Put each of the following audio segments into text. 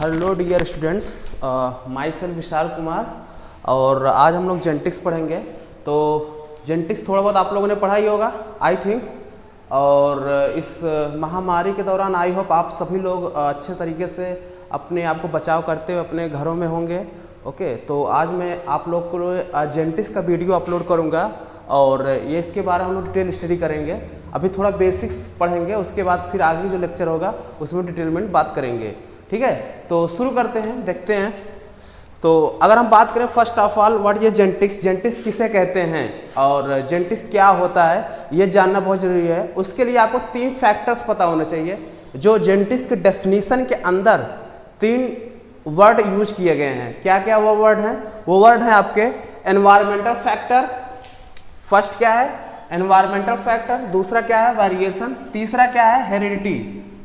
Hello dear students, my self Vishal Kumar. और आज हम लोग जेनेटिक्स पढ़ेंगे। तो जेनेटिक्स थोड़ा बहुत आप लोगों ने पढ़ा ही होगा आई थिंक। और इस महामारी के दौरान आई होप आप सभी लोग अच्छे तरीके से अपने आप को बचाव करते हुए अपने घरों में होंगे। ओके, तो आज मैं आप लोग को जेनेटिक्स का वीडियो अपलोड करूँगा और ये इसके बारे में हम लोग डिटेल स्टडी करेंगे। अभी थोड़ा बेसिक्स पढ़ेंगे, उसके बाद फिर आगे जो लेक्चर होगा उसमें डिटेलमेंट बात करेंगे। ठीक है, तो शुरू करते हैं, देखते हैं। तो अगर हम बात करें फर्स्ट ऑफ ऑल व्हाट ये जेनेटिक्स, जेनेटिक्स किसे कहते हैं और जेनेटिक्स क्या होता है ये जानना बहुत ज़रूरी है। उसके लिए आपको 3 फैक्टर्स पता होना चाहिए जो जेनेटिक्स के डेफिनीशन के अंदर 3 वर्ड यूज किए गए हैं। क्या क्या वो वर्ड हैं? वो वर्ड हैं आपके एनवायरमेंटल फैक्टर। फर्स्ट क्या है? Environmental factor. दूसरा क्या है? वेरिएशन। तीसरा क्या है? हेरिडिटी।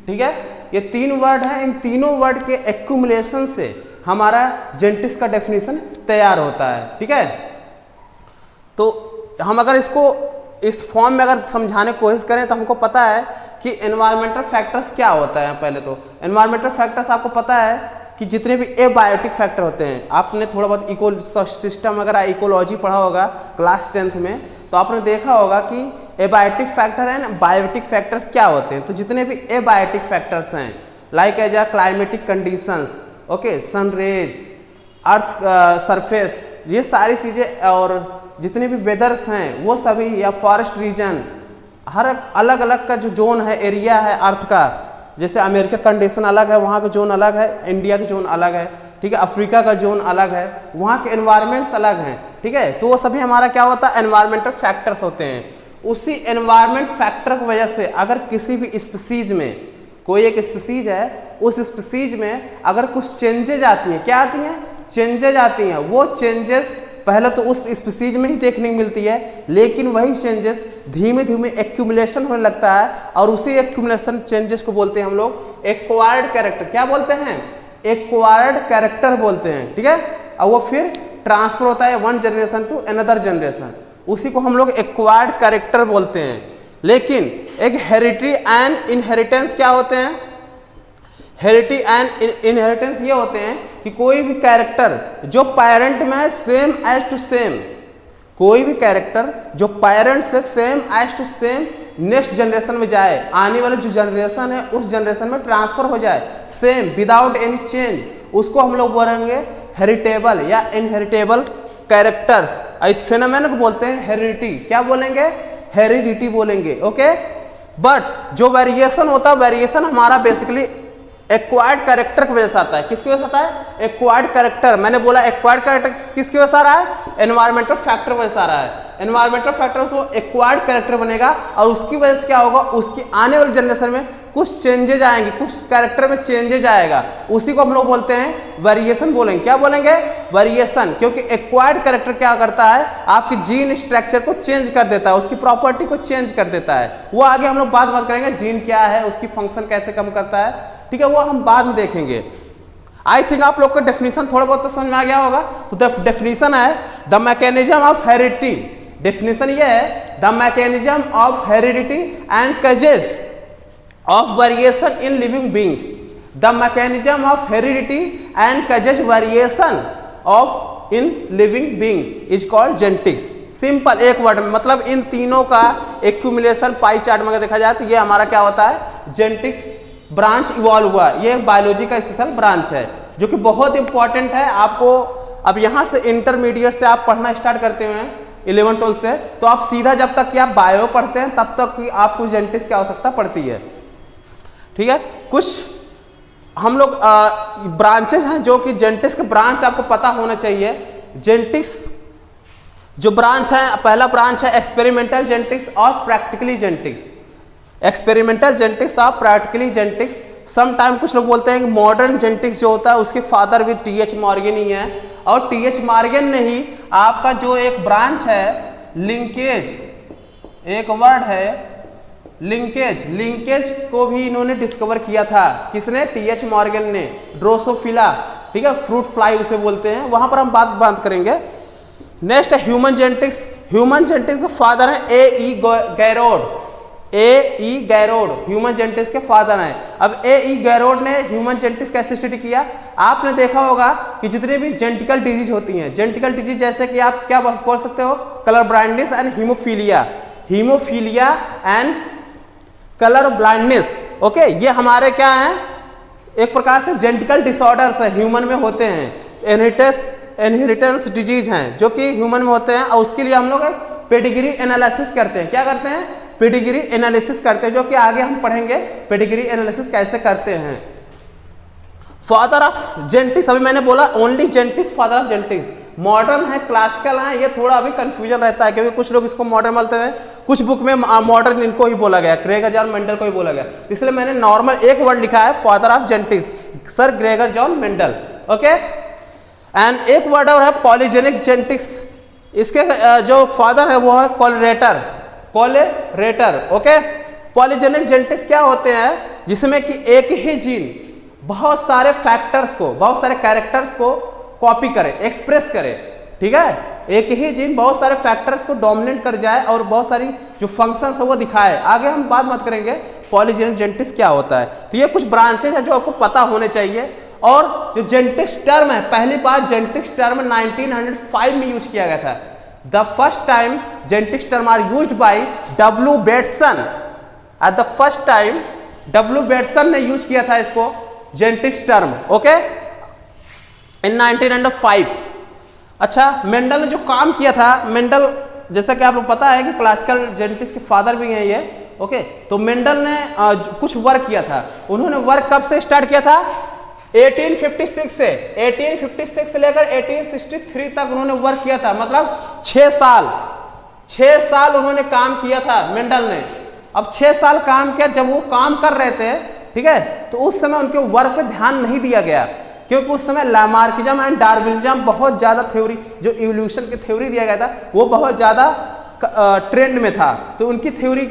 ठीक है, ये 3 वर्ड हैं। इन तीनों वर्ड के एक्यूमुलेशन से हमारा जेनेटिक्स का डेफिनेशन तैयार होता है। ठीक है, तो हम अगर इसको इस फॉर्म में अगर समझाने की कोशिश करें तो हमको पता है कि एनवायरमेंटल फैक्टर्स क्या होता है। पहले तो एनवायरमेंटल फैक्टर्स आपको पता है कि जितने भी एबायोटिक फैक्टर होते हैं, आपने थोड़ा बहुत इको सिस्टम अगर इकोलॉजी पढ़ा होगा क्लास 10th में, तो आपने देखा होगा कि abiotic factor and biotic factors क्या होते हैं। तो जितने भी एबायोटिक फैक्टर्स हैं like as climatic conditions, okay, sun rays, earth surface, ये सारी चीज़ें और जितने भी वेदर्स हैं वो सभी, या फॉरेस्ट रीजन, हर अलग अलग का जो जोन है, एरिया है अर्थ का, जैसे अमेरिका कंडीशन अलग है, वहाँ का जोन अलग है, इंडिया का जोन अलग है। ठीक है, अफ्रीका का जोन अलग है, वहाँ के एनवायरमेंट्स अलग हैं। ठीक है, तो वो सभी हमारा क्या होता है? एनवायरमेंटल फैक्टर्स होते हैं। उसी एनवायरमेंट फैक्टर की वजह से अगर किसी भी स्पीसीज में, कोई एक स्पीसीज है, उस स्पीसीज में अगर कुछ चेंजेज आती हैं, क्या आती हैं? चेंजेज आती हैं। वो चेंजेस पहले तो उस स्पीसीज में ही देखने को मिलती है, लेकिन वही चेंजेस धीमे धीमे एक्यूमुलेशन होने लगता है और उसी एक्यूमुलेशन चेंजेस को बोलते हैं हम लोग एक्वायर्ड कैरेक्टर। क्या बोलते हैं? एक्वायर्ड कैरेक्टर बोलते हैं। ठीक है, और वो फिर ट्रांसफर होता है one generation to another generation, उसी को हम लोग एक्वायर्ड कैरेक्टर बोलते हैं। लेकिन एक हेरिडिटी एंड इनहेरिटेंस क्या होते हैं? हेरिडिटी एंड इनहेरिटेंस ये होते हैं कि कोई भी कैरेक्टर जो पेरेंट में है सेम एज टू सेम, कोई भी कैरेक्टर जो पेरेंट से same as to same next generation में जाए, आने वाले जो जनरेशन है उस जनरेशन में ट्रांसफर हो जाए सेम विदाउट एनी चेंज, उसको हम लोग बोलेंगे हेरिटेबल या इनहेरिटेबल कैरेक्टर्स। इस फेनोमेन को बोलते हैं हेरिडिटी। क्या बोलेंगे? हेरिडिटी बोलेंगे। ओके, बट जो वेरिएशन होता है, वेरिएशन हमारा बेसिकली एक्वायर्ड कैरेक्टर की वजह से आता है। किसकी वजह से आता है? Acquired character. मैंने बोला एक्वायर्ड कैरेक्टर किसकी वजह से आ रहा है? एनवायरमेंटल फैक्टर वजह से आ रहा है। एनवायरमेंटल फैक्टर से वो एक्वायर्ड कैरेक्टर बनेगा और उसकी वजह से क्या होगा? उसकी आने वाली जनरेशन में कुछ चेंजेज आएंगे, कुछ कैरेक्टर में चेंजेज आएगा, उसी को हम लोग बोलते हैं वेरिएशन बोलेंगे। क्या बोलेंगे? वेरिएशन। क्योंकि एक्वायर्ड कैरेक्टर क्या करता है? आपकी जीन स्ट्रक्चर को चेंज कर देता है, उसकी प्रॉपर्टी को चेंज कर देता है। वो आगे हम लोग बात करेंगे जीन क्या है, उसकी फंक्शन कैसे कम करता है। ठीक है, वो हम बाद में देखेंगे। आई थिंक आप लोग का डेफिनेशन थोड़ा बहुत तो समझ में आ गया होगा। तो डेफिनेशन है the mechanism of heredity. Definition ये है the mechanism of heredity and causes of variation in living beings. The mechanism of heredity and causes variation of in living beings is called genetics. Simple एक word में, मतलब इन तीनों का accumulation pie chart में अगर देखा जाए तो ये हमारा क्या होता है? जेनेटिक्स ब्रांच इवॉल्व हुआ। ये एक बायोलॉजी का स्पेशल ब्रांच है जो कि बहुत इंपॉर्टेंट है। आपको अब यहाँ से इंटरमीडिएट से आप पढ़ना स्टार्ट करते हैं 11-12 से, तो आप सीधा जब तक कि आप बायो पढ़ते हैं तब तक कि आपको जेनेटिक्स की आवश्यकता पड़ती है। ठीक है, कुछ हम लोग ब्रांचेस हैं जो कि जेनेटिक्स के ब्रांच आपको पता होना चाहिए। जेनेटिक्स जो ब्रांच है, पहला ब्रांच है एक्सपेरिमेंटल जेनेटिक्स और प्रैक्टिकली जेनेटिक्स। एक्सपेरिमेंटल जेनेटिक्स और प्रैक्टिकली जेनेटिक्स। सम टाइम कुछ लोग बोलते हैं कि मॉडर्न जेनेटिक्स जो होता है उसके फादर भी टी.एच. मॉर्गन ही है, और टी.एच. मॉर्गन ने ही आपका जो एक ब्रांच है लिंकेज, एक वर्ड है लिंकेज, लिंकेज को भी इन्होंने डिस्कवर किया था। किसने? टी.एच. मॉर्गन ने। ड्रोसोफिला, ठीक है, फ्रूट फ्लाई उसे बोलते हैं, वहां पर हम बात करेंगे। नेक्स्ट है ह्यूमन जेनेटिक्स। ह्यूमन जेनेटिक्स का फादर है ए.ई. गैरोड। ए ई गैरोड ह्यूमन जेनेटिक्स के फादर हैं। अब ए ई गैरोड ने ह्यूमन जेनेटिक्स कैसे स्टडी किया? आपने देखा होगा कि जितने भी जेनेटिकल डिजीज होती हैं, जेनेटिकल डिजीज जैसे कि आप क्या बोल सकते हो, colour blindness and haemophilia, haemophilia and colour blindness. Okay, ये हमारे क्या हैं, एक प्रकार से जेनेटिकल डिसऑर्डर्स है, ह्यूमन में होते हैं, इनहेरिटेंस डिजीज हैं जो कि ह्यूमन में होते हैं, और उसके लिए हम लोग पेडिग्री एनालिसिस करते हैं। क्या करते हैं? पेडिग्री एनालिसिस करते हैं, जो कि आगे हम पढ़ेंगे पेडिग्री एनालिसिस कैसे करते हैं। फादर ऑफ जेनेटिक्स, अभी मैंने बोला only genetics father of genetics. Modern है, क्लासिकल है, ये थोड़ा अभी कंफ्यूजन रहता है क्योंकि कुछ लोग इसको मॉडर्न बोलते हैं, कुछ बुक में मॉडर्न इनको ही बोला गया, ग्रेगर जॉन मेंडल को ही बोला गया, इसलिए मैंने नॉर्मल एक वर्ड लिखा है father of genetics, sir Gregor John Mendel. Okay, and एक वर्ड और है पॉलीजेनिक जेनेटिक्स, इसके जो फादर है वो है कोलेरेटर। ओके, पॉलीजेनिक जेनेटिक्स क्या होते हैं? जिसमें कि एक ही जीन बहुत सारे फैक्टर्स को, बहुत सारे कैरेक्टर्स को कॉपी करे, एक्सप्रेस करे। ठीक है, एक ही जीन बहुत सारे फैक्टर्स को डोमिनेट कर जाए और बहुत सारी जो फंक्शंस है वो दिखाए। आगे हम बात मत करेंगे पॉलीजेनिक जेनेटिक्स क्या होता है। तो ये कुछ ब्रांचेज है जो आपको पता होने चाहिए। और जो जेनेटिक्स टर्म है, पहली बार जेनेटिक्स टर्म 1905 में यूज किया गया था। The first time genetics term are used by W Bateson. At the first time W Bateson ने यूज किया था इसको, जेनेटिक्स टर्म। ओके, इन 1905। अच्छा, मेंडल ने जो काम किया था, मेंडल जैसा कि आपको पता है कि क्लासिकल जेनेटिक्स के फादर भी हैं ये। ओके, तो मेंडल ने कुछ वर्क किया था। उन्होंने वर्क कब से स्टार्ट किया था? 1856 से, 1856 से लेकर 1863 तक उन्होंने वर्क किया था, मतलब 6 साल उन्होंने काम किया था मेंडल ने। अब 6 साल काम किया, जब वो काम कर रहे थे, ठीक है, तो उस समय उनके वर्क पे ध्यान नहीं दिया गया क्योंकि उस समय लामार्किज्म एंड डार्विनिज्म बहुत ज्यादा थ्योरी, जो इवोल्यूशन की थ्योरी दिया गया था वो बहुत ज्यादा ट्रेंड में था, तो उनकी थ्योरी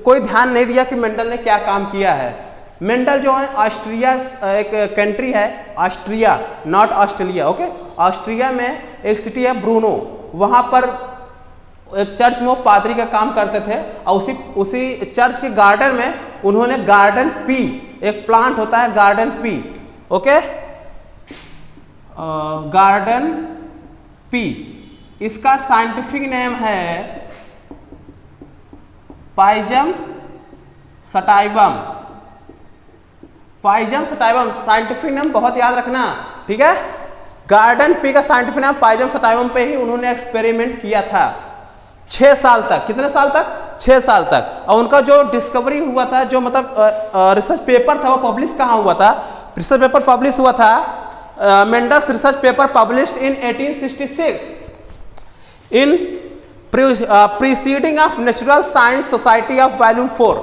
कोई ध्यान नहीं दिया कि मेंडल ने क्या काम किया है। मेंडल जो है ऑस्ट्रिया, एक कंट्री है Austria, not Australia. Okay, Austria में एक सिटी है ब्रूनो, वहां पर एक चर्च में वो पादरी का काम करते थे और उसी चर्च के गार्डन में उन्होंने गार्डन पी, एक प्लांट होता है garden pea. Okay, garden pea, इसका साइंटिफिक नेम है पाइजम सटाइवम। पाइजम सटाइवम साइंटिफिक नेम बहुत याद रखना, ठीक है। गार्डन पी का साइंटिफिक नेम पाइजम सटाइवम पे ही उन्होंने एक्सपेरिमेंट किया था 6 साल तक। कितने साल तक? 6 साल तक। और उनका जो डिस्कवरी हुआ था, जो मतलब रिसर्च पेपर था, वो पब्लिश कहाँ हुआ था? रिसर्च पेपर पब्लिश हुआ था, Mendel's research paper published in 1866 in preceding of natural science society of volume 4।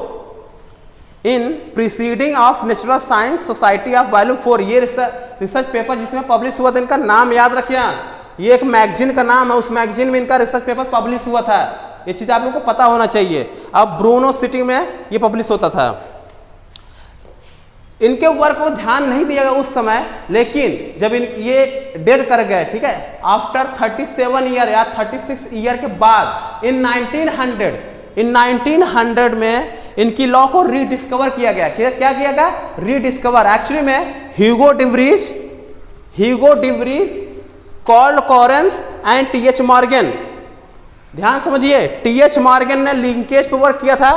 In preceding of natural science society of volume 4, ये रिसर्च पेपर जिसमें पब्लिश हुआ था, इनका नाम याद रखिए, ये एक मैगजीन का नाम है, उस मैगजीन में इनका रिसर्च पेपर पब्लिश हुआ था। ये चीज आप लोगों को पता होना चाहिए। अब ब्रूनो सिटी में ये पब्लिश होता था। इनके वर्क को ध्यान नहीं दिया गया उस समय, लेकिन जब ये डेड कर गए, ठीक है, आफ्टर 37 ईयर या 36 ईयर के बाद इन 1900 में इनकी लॉ को रीडिस्कवर किया गया। क्या किया गया? रीडिस्कवर। एक्चुअली में Hugo de Vries, Carl Correns and TH Morgan, ध्यान समझिए, टीएच मॉर्गन ने लिंकेज पे वर्क किया था,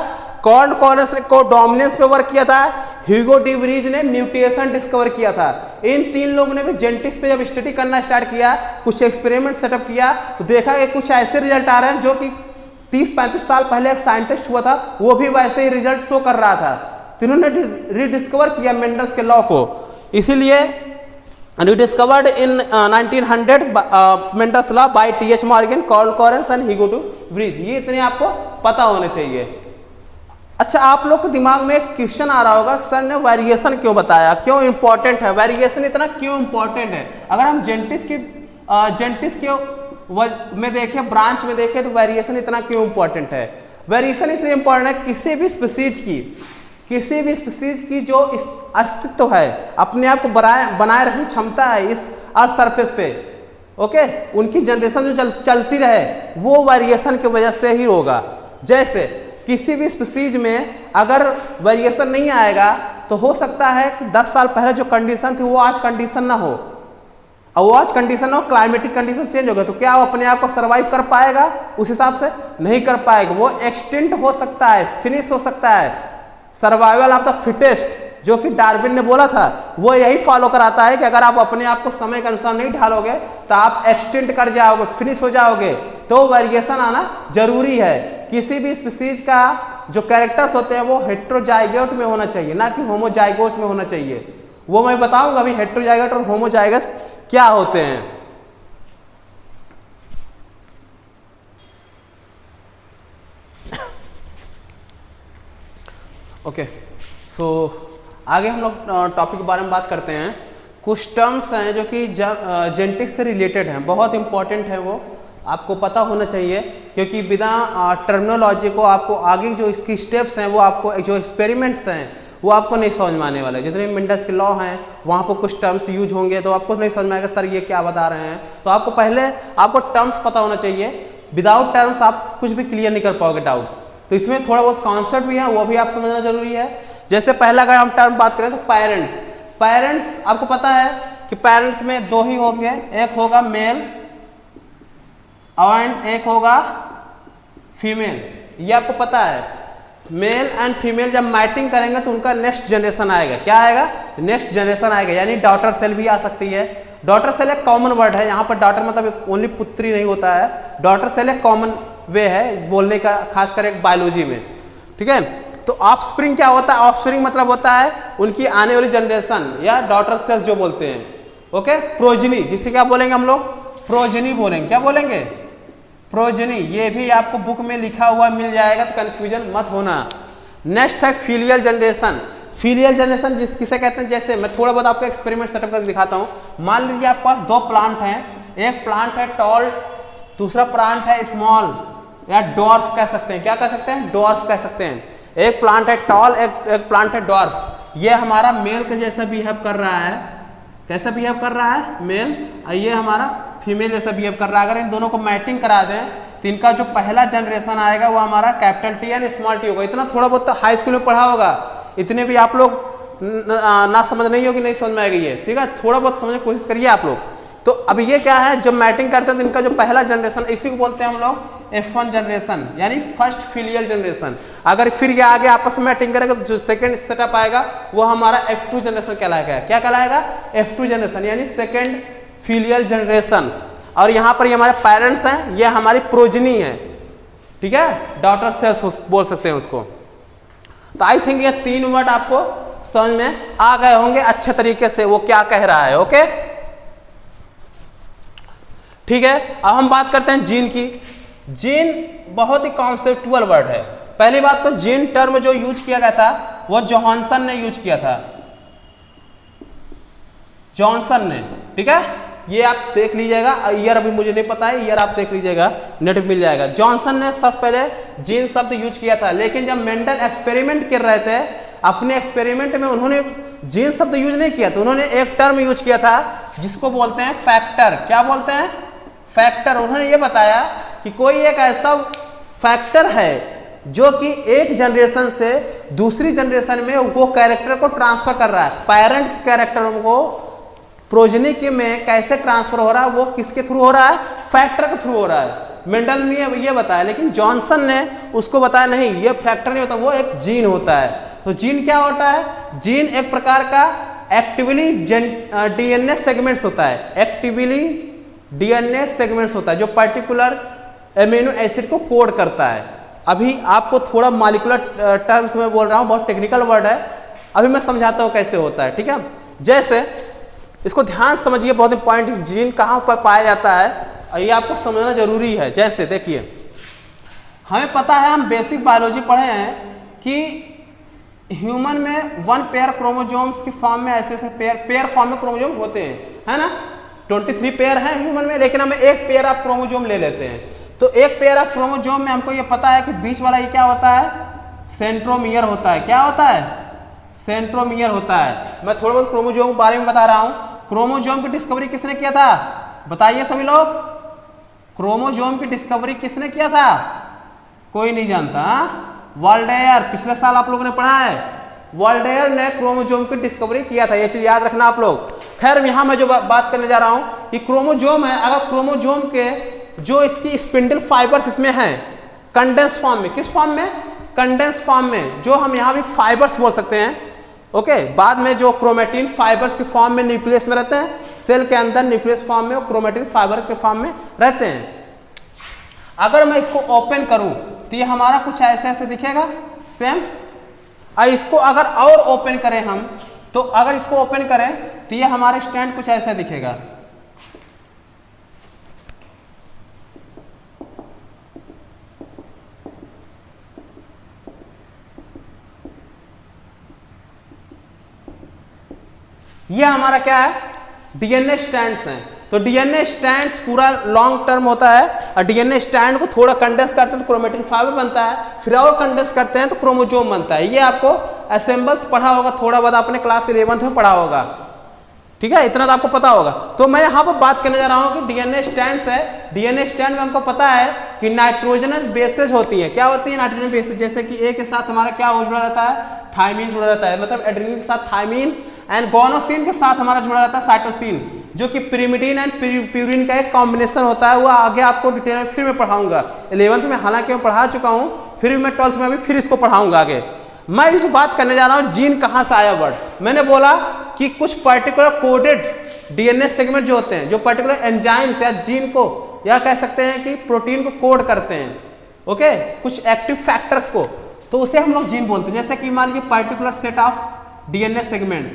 कॉल्ड कॉरेंस ने कोडोमिनेंस पे वर्क किया था, ह्यूगो डिवरीज ने म्यूटेशन डिस्कवर किया था। इन 3 लोगों ने भी जेनेटिक्स पे जब स्टडी करना स्टार्ट किया, कुछ एक्सपेरिमेंट सेटअप किया, तो देखा कि कुछ ऐसे रिजल्ट आ रहे हैं जो कि 30-35 साल पहले एक साइंटिस्ट हुआ था वो भी वैसे ही रिजल्ट शो कर रहा था। तीनों ने रीडिस्कवर किया मेंडल्स के लॉ को, इसीलिए rediscovered in 1900 Mendel's law by T.H. Morgan, Carl Correns and Hugo Bridge। ये इतने आपको पता होने चाहिए। अच्छा, आप लोग के दिमाग में एक क्वेश्चन आ रहा होगा, सर ने वेरिएशन क्यों बताया, क्यों इंपॉर्टेंट है वेरिएशन, इतना क्यों इंपॉर्टेंट है? अगर हम जेनेटिक्स के में देखें, ब्रांच में देखें, तो वेरिएशन इतना क्यों इंपॉर्टेंट है? वेरिएशन इसलिए इंपॉर्टेंट है, किसी भी स्पीसीज की जो अस्तित्व है, अपने आप को बनाए रखने क्षमता है इस अर्थ सरफेस पे, ओके, उनकी जनरेशन जो चलती रहे, वो वेरिएशन की वजह से ही होगा। जैसे किसी भी स्पीसीज में अगर वेरिएशन नहीं आएगा तो हो सकता है कि 10 साल पहले जो कंडीशन थी वो आज कंडीशन ना हो, और वो आज कंडीशन हो, क्लाइमेटिक कंडीशन चेंज हो गया, तो क्या वो अपने आप को सर्वाइव कर पाएगा? उस हिसाब से नहीं कर पाएगा, वो एक्सटिंक्ट हो सकता है, फिनिश हो सकता है। सर्वाइवल ऑफ द फिटेस्ट जो कि डार्विन ने बोला था वो यही फॉलो कराता है कि अगर आप अपने आप को समय के अनुसार नहीं ढालोगे तो आप एक्सटिंक्ट कर जाओगे, फिनिश हो जाओगे। तो वेरिएशन आना जरूरी है। किसी भी स्पीसीज का जो कैरेक्टर्स होते हैं वो हेट्रोजाइगोट में होना चाहिए, ना कि होमोजाइगोट में होना चाहिए। वो मैं बताऊंगा अभी हेट्रोजाइगोट और होमोजाइगस क्या होते हैं। ओके, सो आगे हम लोग टॉपिक के बारे में बात करते हैं। कुछ टर्म्स हैं जो कि जेनेटिक्स से रिलेटेड हैं, बहुत इंपॉर्टेंट है, वो आपको पता होना चाहिए, क्योंकि बिना टर्मिनोलॉजी को आपको आगे जो इसकी स्टेप्स हैं वो आपको जो एक्सपेरिमेंट्स हैं वो आपको नहीं समझ में आने वाले। जितने मेंडल्स के लॉ हैं वहाँ पर कुछ टर्म्स यूज होंगे तो आपको नहीं समझ में आएगा सर ये क्या बता रहे हैं। तो आपको पहले आपको टर्म्स पता होना चाहिए। विदाउट टर्म्स आप कुछ भी क्लियर नहीं कर पाओगे डाउट्स। तो इसमें थोड़ा बहुत कॉन्सेप्ट भी है, वो भी आप समझना जरूरी है। जैसे पहला अगर हम टर्म बात करें तो पेरेंट्स। पेरेंट्स आपको पता है कि पेरेंट्स में दो ही होंगे, एक होगा मेल एंड एक होगा फीमेल, ये आपको पता है। मेल एंड फीमेल जब मैटिंग करेंगे तो उनका नेक्स्ट जनरेशन आएगा। क्या आएगा? नेक्स्ट जनरेशन आएगा, यानी डॉटर सेल भी आ सकती है। डॉटर सेल एक कॉमन वर्ड है, यहाँ पर डॉटर मतलब ओनली पुत्री नहीं होता है, डॉटर सेल एक कॉमन वे है बोलने का, खासकर एक बायोलॉजी में। ठीक है, तो ऑफस्प्रिंग क्या होता है? ऑफस्प्रिंग मतलब होता है उनकी आने वाली जनरेशन या डॉटर सेल्स जो बोलते हैं। ओके, प्रोजनी, जिसे क्या बोलेंगे हम लोग? प्रोजनी बोलेंगे। क्या बोलेंगे? प्रोजनी। ये भी आपको बुक में लिखा हुआ मिल जाएगा, तो कंफ्यूजन मत होना। नेक्स्ट है फिलियल जनरेशन। फिलियल जनरेशन किसे कहते हैं? जैसे मैं थोड़ा बहुत आपको एक्सपेरिमेंट सेटअप करके दिखाता हूं। मान लीजिए आपके पास दो प्लांट हैं, एक प्लांट है टॉल, दूसरा प्लांट है स्मॉल या डॉर्फ कह सकते हैं। क्या कह सकते हैं? डॉर्फ कह सकते हैं। एक प्लांट है टॉल, एक प्लांट है डॉर्फ। ये हमारा मेल के जैसा बिहेव कर रहा है। कैसा बिहेव कर रहा है? मेल। और ये हमारा फीमेल जैसा बिहेव कर रहा है। अगर इन दोनों को मैटिंग करा दें तो इनका जो पहला जनरेशन आएगा वो हमारा capital T and small T होगा। इतना थोड़ा बहुत तो हाई स्कूल में पढ़ा होगा, इतने भी आप लोग ना समझ नहीं होगी, नहीं समझ में आएगी ये। ठीक है, थोड़ा बहुत समझने की कोशिश करिए आप लोग। तो अब ये क्या है? जब मैटिंग करते हैं तो इनका जो पहला जनरेशन, इसी को बोलते हैं हम लोग F1 जनरेशन, यानी फर्स्ट फिलियल जनरेशन। अगर फिर ये आगे आपस में मैटिंग करेगा तो जो सेकंड सेटअप आएगा वो हमारा F2 जनरेशन कहलाएगा। क्या कहलाएगा? F2 जनरेशन, यानी सेकंड फिलियल जनरेशन। और यहाँ पर ये हमारे पेरेंट्स हैं, ये हमारी प्रोजनी है। ठीक है, डॉटर सेल्स बोल सकते हैं उसको। तो आई थिंक ये तीन वर्ड आपको समझ में आ गए होंगे अच्छे तरीके से, वो क्या कह रहा है। ओके, ठीक है। अब हम बात करते हैं जीन की। जीन बहुत ही कॉन्सेप्चुअल वर्ड है। पहली बात तो जीन टर्म जो यूज किया गया था वो जॉनसन ने यूज किया था, जॉनसन ने। ठीक है, ये आप देख लीजिएगा, ईयर अभी मुझे नहीं पता है, ईयर आप देख लीजिएगा, नेट पे मिल जाएगा। जॉनसन ने सबसे पहले जीन शब्द यूज किया था, लेकिन जब मेंडल एक्सपेरिमेंट कर रहे थे अपने एक्सपेरिमेंट में उन्होंने जीन शब्द यूज नहीं किया, तो उन्होंने एक टर्म यूज किया था जिसको बोलते हैं फैक्टर। क्या बोलते हैं? फैक्टर। उन्होंने ये बताया कि कोई एक ऐसा फैक्टर है जो कि एक जनरेशन से दूसरी जनरेशन में वो कैरेक्टर को ट्रांसफर कर रहा है। पेरेंट कैरेक्टर को प्रोजनी के में कैसे ट्रांसफर हो रहा है, वो किसके थ्रू हो रहा है? फैक्टर के थ्रू हो रहा है। मेंडल ने ये बताया, लेकिन जॉनसन ने उसको बताया नहीं, ये फैक्टर नहीं होता, वो एक जीन होता है। तो जीन क्या होता है? जीन एक प्रकार का एक्टिवली डीएनए सेगमेंट्स होता है, एक्टिवली डीएनए सेगमेंट्स होता है जो पर्टिकुलर एमिनो एसिड को कोड करता है। अभी आपको थोड़ा मॉलिक्यूलर टर्म्स में बोल रहा हूँ, बहुत टेक्निकल वर्ड है, अभी मैं समझाता हूँ कैसे होता है। ठीक है, जैसे इसको ध्यान समझिए, बहुत इंपॉर्टेंट। जीन कहाँ पर पाया जाता है ये आपको समझना जरूरी है। जैसे देखिए, हमें पता है, हम बेसिक बायोलॉजी पढ़े हैं कि ह्यूमन में 1 पेयर क्रोमोसोम्स की फॉर्म में ऐसे ऐसे पेयर फॉर्म में क्रोमोसोम होते हैं, है ना? 23 पेयर हैं ह्यूमन में, लेकिन हम एक पेयर ऑफ क्रोमोसोम ले लेते हैं। तो एक पेयर ऑफ क्रोमोसोम में हमको ये पता है कि बीच वाला ये क्या होता है? सेंट्रोमियर होता है। क्या होता है? सेंट्रोमियर होता है। मैं थोड़ा बहुत क्रोमोसोम के बारे में बता रहा हूँ। क्रोमोसोम की डिस्कवरी किसने किया था? बताइए सभी लोग, क्रोमोसोम की डिस्कवरी किसने किया था? कोई नहीं जानता। वॉल्डेयर, पिछले साल आप लोगों ने पढ़ा है, वॉल्डेयर ने क्रोमोसोम की डिस्कवरी किया था, ये चीज याद रखना आप लोग। खैर यहां मैं जो बात करने जा रहा हूं कि क्रोमोसोम है, अगर क्रोमोसोम के जो इसकी स्पिंडल फाइबर्स इसमें हैं कंडेंस फॉर्म में, किस फॉर्म में, कंडेंस फॉर्म में, जो हम यहां भी फाइबर्स बोल सकते हैं, ओके। बाद में जो क्रोमेटिन फाइबर्स के फॉर्म में न्यूक्लियस में रहते हैं, सेल के अंदर न्यूक्लियस फॉर्म में और क्रोमेटिन फाइबर के फॉर्म में रहते हैं। अगर मैं इसको ओपन करूं तो ये हमारा कुछ ऐसे ऐसे दिखेगा सेम। इसको अगर और ओपन करें हम, तो अगर इसको ओपन करें तो ये हमारा स्टैंड कुछ ऐसा दिखेगा। ये हमारा क्या है, डीएनए स्ट्रैंड्स हैं। तो डीएनए स्ट्रैंड्स पूरा लॉन्ग टर्म होता है, और डीएनए स्ट्रैंड को थोड़ा कंडेंस करते हैं तो क्रोमेटिन फाइबर बनता है, फिर और कंडेंस करते हैं तो क्रोमोसोम बनता है। ये आपको असेंबल्स पढ़ा होगा, थोड़ा बहुत आपने क्लास 11th में पढ़ा होगा, ठीक है, इतना तो आपको पता होगा। तो मैं यहाँ पर बात करने जा रहा हूँ कि डीएनए स्ट्रैंड्स है। डीएनए स्ट्रैंड में हमको पता है कि नाइट्रोजनस बेसेस होती है। क्या होती है नाइट्रोजन बेसेस, जैसे कि ए के साथ हमारा क्या जुड़ा रहता है, थायमीन जुड़ा रहता है, मतलब एड्रेनलिन के साथ थायमीन, एंड गोनोसिन के साथ हमारा जुड़ा रहता है साइटोसिन, जो कि पिरिमिडीन एंड प्यूरिन का एक कॉम्बिनेशन होता है। वो आगे आपको डिटेल में फिर मैं पढ़ाऊंगा 11th में, हालांकि मैं पढ़ा चुका हूं, फिर भी मैं 12th में अभी फिर इसको पढ़ाऊंगा आगे। मैं जो बात करने जा रहा हूं, जीन कहां से आया वर्ड, मैंने बोला कि कुछ पर्टिकुलर कोडेड डीएनए सेगमेंट जो होते हैं, जो पर्टिकुलर एंजाइम्स या जीन को या कह सकते हैं कि प्रोटीन को कोड करते हैं, ओके, कुछ एक्टिव फैक्टर्स को, तो उसे हम लोग जीन बोलते हैं। जैसे कि मान लीजिए particular set of DNA segments,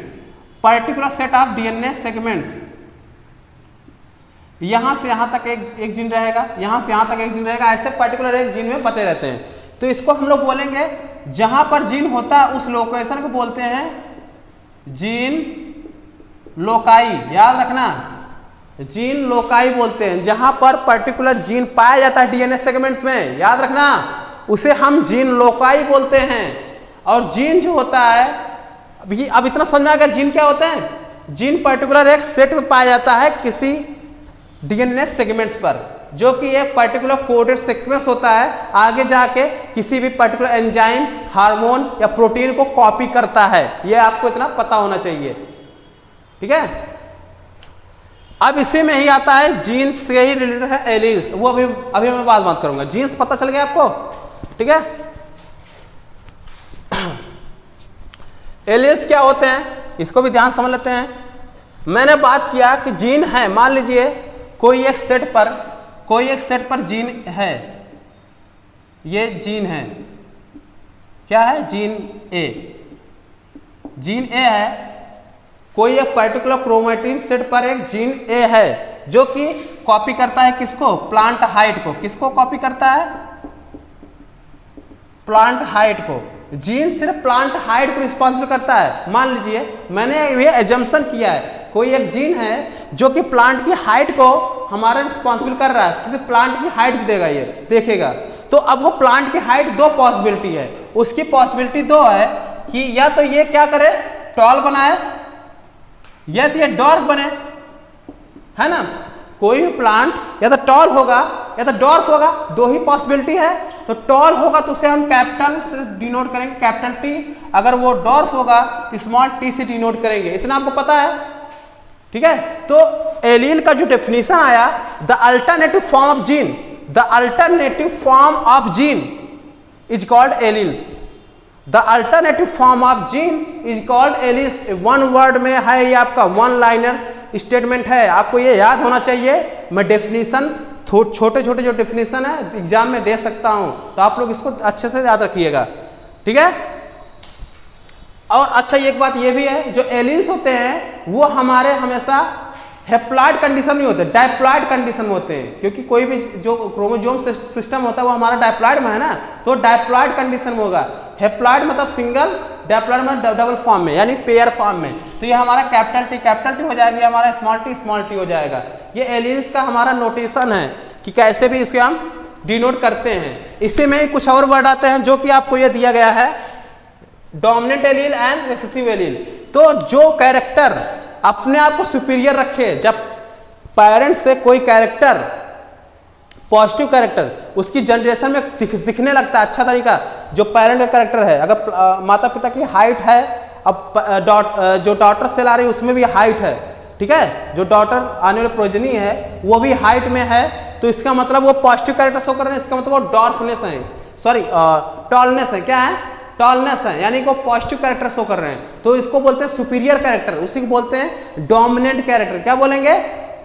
particular set of DNA segments, यहां से यहां तक एक जीन रहेगा, यहां से यहां तक एक जीन रहेगा, ऐसे पर्टिकुलर एक जीन में बटे रहते हैं। तो इसको हम लोग बोलेंगे, जहां पर जीन होता है उस लोकेशन को बोलते हैं जीन लोकाई। याद रखना, जीन लोकाई बोलते हैं, जहां पर पर्टिकुलर जीन पाया जाता है डीएनए सेगमेंट्स में, याद रखना, उसे हम जीन लोकाई बोलते हैं। और जीन जो होता है, अब इतना समझ में आ गया जीन क्या होता है। जीन पर्टिकुलर एक सेट में पाया जाता है किसी डीएनए सेगमेंट्स पर, जो कि एक पर्टिकुलर कोडेड सीक्वेंस होता है, आगे जाके किसी भी पर्टिकुलर एंजाइम, हार्मोन या प्रोटीन को कॉपी करता है। यह आपको इतना पता होना चाहिए, ठीक है। अब इसी में ही आता है जीन्स से ही रिलेटेड है एलील्स, वो अभी मैं बात करूंगा। जीन्स पता चल गया आपको, ठीक है। एलील्स क्या होते हैं, इसको भी ध्यान समझ लेते हैं। मैंने बात किया कि जीन है, मान लीजिए कोई एक सेट पर जीन है, ये जीन है, क्या है, जीन ए, जीन ए है, कोई एक पर्टिकुलर क्रोमेटिन सेट पर एक जीन ए है, जो कि कॉपी करता है किसको, प्लांट हाइट को। किसको कॉपी करता है, प्लांट हाइट को। जीन सिर्फ प्लांट हाइट को रिस्पॉन्सिबल करता है। मान लीजिए मैंने ये एजम्पशन किया है, कोई एक जीन है जो कि प्लांट की हाइट को हमारा रिस्पॉन्सिबल कर रहा है, किसी प्लांट की हाइट देगा, ये देखेगा। तो अब वो प्लांट की हाइट दो पॉसिबिलिटी है, उसकी पॉसिबिलिटी दो है कि या तो ये क्या करे, टॉल बनाए, या तो ये डॉर्फ बने, है ना। कोई भी प्लांट या तो टॉल होगा या तो डॉर्फ होगा, दो ही पॉसिबिलिटी है। तो टॉल होगा तो उसे हम कैपिटल से डिनोट करेंगे, कैपिटल टी। अगर वो डॉर्फ होगा तो स्मॉल टी से डिनोट करेंगे। इतना आपको पता है, ठीक है। तो एलील का जो डेफिनेशन आया, the alternative form of gene, the alternative form of gene is called alleles. The alternative form of gene is called alleles. One word में है, ये आपका वन लाइनर स्टेटमेंट है, आपको ये याद होना चाहिए। मैं डेफिनेशन छोटे छोटे जो डेफिनेशन है एग्जाम में दे सकता हूं, तो आप लोग इसको अच्छे से याद रखिएगा, ठीक है। और अच्छा एक बात ये भी है, जो एलील्स होते हैं वो हमारे हमेशा हेप्लॉइड कंडीशन नहीं होते, डायप्लॉइड कंडीशन में होते हैं, क्योंकि कोई भी जो क्रोमोसोम सिस्टम होता है वो हमारा डायप्लॉइड में है ना, तो डायप्लॉइड कंडीशन में होगा। हेप्लॉइड मतलब सिंगल, डायप्लॉइड मतलब डबल फॉर्म में, यानी पेयर फॉर्म में। तो ये हमारा कैपिटल टी हो जाएगा, हमारा स्मॉल टी हो जाएगा। ये एलील्स का हमारा नोटेशन है कि कैसे भी इसके हम डिनोट करते हैं। इसी में कुछ और वर्ड आते हैं जो कि आपको ये दिया गया है, dominant allele and recessive allele. तो जो कैरेक्टर अपने आप को सुपीरियर रखे, जब पेरेंट्स से कोई कैरेक्टर पॉजिटिव कैरेक्टर उसकी जनरेशन में दिखने लगता है अच्छा तरीका। जो पेरेंट का कैरेक्टर है, अगर माता पिता की हाइट है, अब जो डॉटर सेल आ रही है उसमें भी हाइट है, ठीक है, जो डॉटर आने वाली प्रोजनी है वो भी हाइट में है, तो इसका मतलब वो पॉजिटिव कैरेक्टर शो कर रहे हैं, इसका मतलब वो डॉर्फनेस है, सॉरी टॉलनेस है, क्या है, टॉलनेस है, यानी कि वो पॉजिटिव कैरेक्टर शो कर रहे हैं, तो इसको बोलते हैं सुपीरियर कैरेक्टर, उसी को बोलते हैं डोमिनेंट कैरेक्टर। क्या बोलेंगे,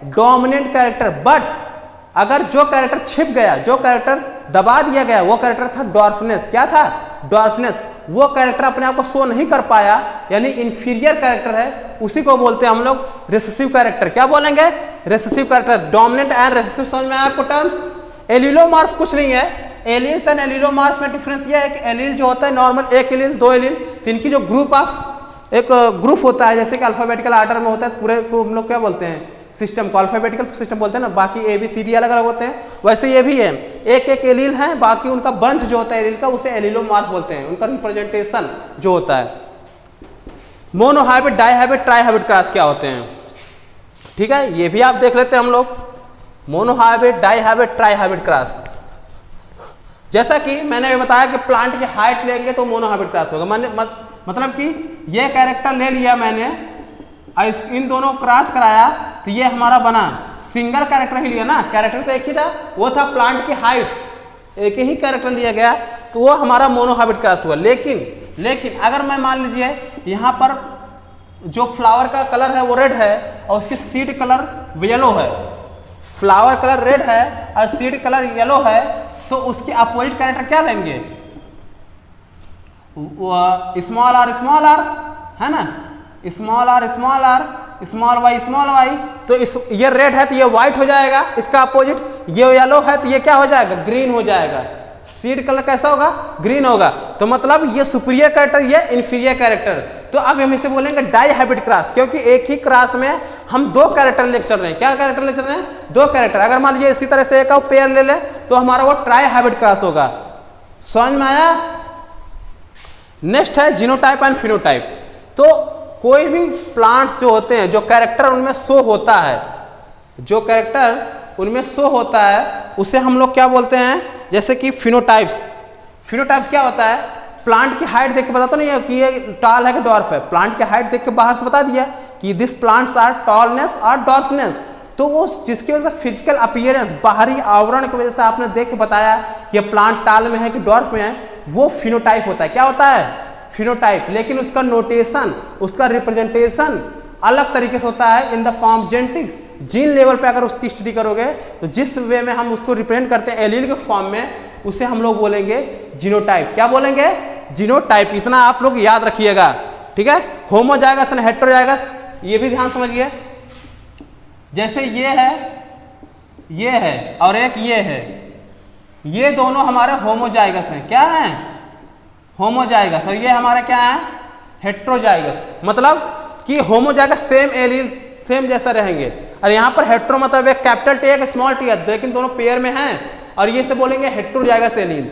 डोमिनेंट कैरेक्टर। बट अगर जो कैरेक्टर छिप गया, जो कैरेक्टर दबा दिया गया, वो कैरेक्टर था डॉर्फनेस। क्या था, डॉर्फनेस। वो कैरेक्टर अपने आप को शो नहीं कर पाया, यानी इंफीरियर कैरेक्टर है, उसी को बोलते हैं हम लोग रिसेसिव कैरेक्टर। क्या बोलेंगे, recessive character. Dominant and recessive समझ में आया आपको टर्म्स। एलिलोमॉर्फ कुछ नहीं है, एलील्स एंड एलिलोमॉर्फ में डिफरेंस ये है कि एलील जो होता है नॉर्मल एक एलील दो एलील, तो इनकी जो ग्रुप ऑफ एक ग्रुप होता है, जैसे कि अल्फाबेटिकल आर्डर में होता है, पूरे को हम लोग क्या बोलते हैं, सिस्टम को अल्फाबेटिकल सिस्टम बोलते हैं ना, बाकी ए बी सी डी अलग अलग होते हैं, वैसे ये भी है, एक एक एलील है, बाकी उनका बंच जो होता है एलील का उसे एलिलोमॉर्फ बोलते हैं, उनका रिप्रेजेंटेशन जो होता है। मोनोहाइब्रिड, डाइहाइब्रिड, ट्राइहाइब्रिड क्रॉस क्या होते हैं, ठीक है, ये भी आप देख लेते हैं हम लोग। मोनोहाइब्रिड, डाइहाइब्रिड, ट्राइहाइब्रिड क्रॉस, जैसा कि मैंने अभी बताया कि प्लांट की हाइट लेंगे तो मोनोहाइब्रिड क्रॉस होगा। मतलब कि ये कैरेक्टर ले लिया मैंने, इन दोनों क्रॉस कराया, तो ये हमारा बना सिंगल कैरेक्टर ही लिया ना, कैरेक्टर तो एक ही था, वो था प्लांट की हाइट, एक ही कैरेक्टर लिया गया, तो वो हमारा मोनोहाइब्रिड क्रॉस हुआ। लेकिन अगर मैं मान लीजिए यहाँ पर जो फ्लावर का कलर है वो रेड है और उसकी सीड कलर येलो है, फ्लावर कलर रेड है और सीड कलर येलो है, तो उसके अपोजिट कैरेक्टर क्या लेंगे, स्मॉल आर है ना, स्मॉल आर स्मॉल वाई, तो ये रेड है तो ये व्हाइट हो जाएगा, इसका अपोजिट ये येलो है तो ये क्या हो जाएगा, ग्रीन हो जाएगा। सीड कलर कैसा होगा, ग्रीन होगा। तो मतलब ये सुपीरियर कैरेक्टर, ये इंफीरियर कैरेक्टर। तो अब हम इसे बोलेंगे डाइहाइब्रिड क्रॉस, क्योंकि एक ही क्रॉस में हम दो कैरेक्टर लेकर चल रहे हैं। क्या कैरेक्टर लेकर चल रहे हैं, दो कैरेक्टर। अगर मान लीजिए इसी तरह से एक और पेयर ले ले तो हमारा वो ट्राइहाइब्रिड क्रॉस होगा। समझ में आया। नेक्स्ट है जीनोटाइप एंड फिनोटाइप। तो कोई भी प्लांट्स जो होते हैं, जो कैरेक्टर उनमें शो होता है, जो कैरेक्टर्स उनमें शो होता है, उसे हम लोग क्या बोलते हैं, जैसे कि फिनोटाइप्स। फिनोटाइप्स क्या होता है, प्लांट की हाइट देख के बताता नहीं है कि ये टॉल है कि डॉर्फ है, प्लांट की हाइट देख के बाहर से बता दिया कि दिस प्लांट्स आर टॉलनेस और डॉर्फनेस। तो वो जिसकी वजह से फिजिकल अपीयरेंस, बाहरी आवरण की वजह से आपने देख के बताया कि प्लांट टॉल में है कि डॉर्फ में है, वो फिनोटाइप होता है। क्या होता है, फिनोटाइप। लेकिन उसका नोटेशन, उसका रिप्रेजेंटेशन अलग तरीके से होता है in the form genetics. Gene level पे अगर उसकी स्टडी करोगे तो जिस वे में हम उसको रिप्रेजेंट करते हैं एलील के फॉर्म में, उसे हम लोग बोलेंगे जीनोटाइप। क्या बोलेंगे, जीनोटाइप। इतना आप लोग याद रखिएगा, ठीक है। होमोजाइगस एंड हेटेरोजाइगस, ये भी ध्यान समझिए। जैसे ये है और एक ये है, ये दोनों हमारे होमोजाइगस हैं। क्या हैं, होमोजाइगस। और ये हमारा क्या है, हेटेरोजाइगस। मतलब कि होमोजाइगस सेम एलील सेम जैसा रहेंगे, और यहाँ पर हेटेरो मतलब एक कैपिटल टी एक स्मॉल टी है, लेकिन दोनों पेयर में हैं, और ये से बोलेंगे हेटेरोजाइगस एलील।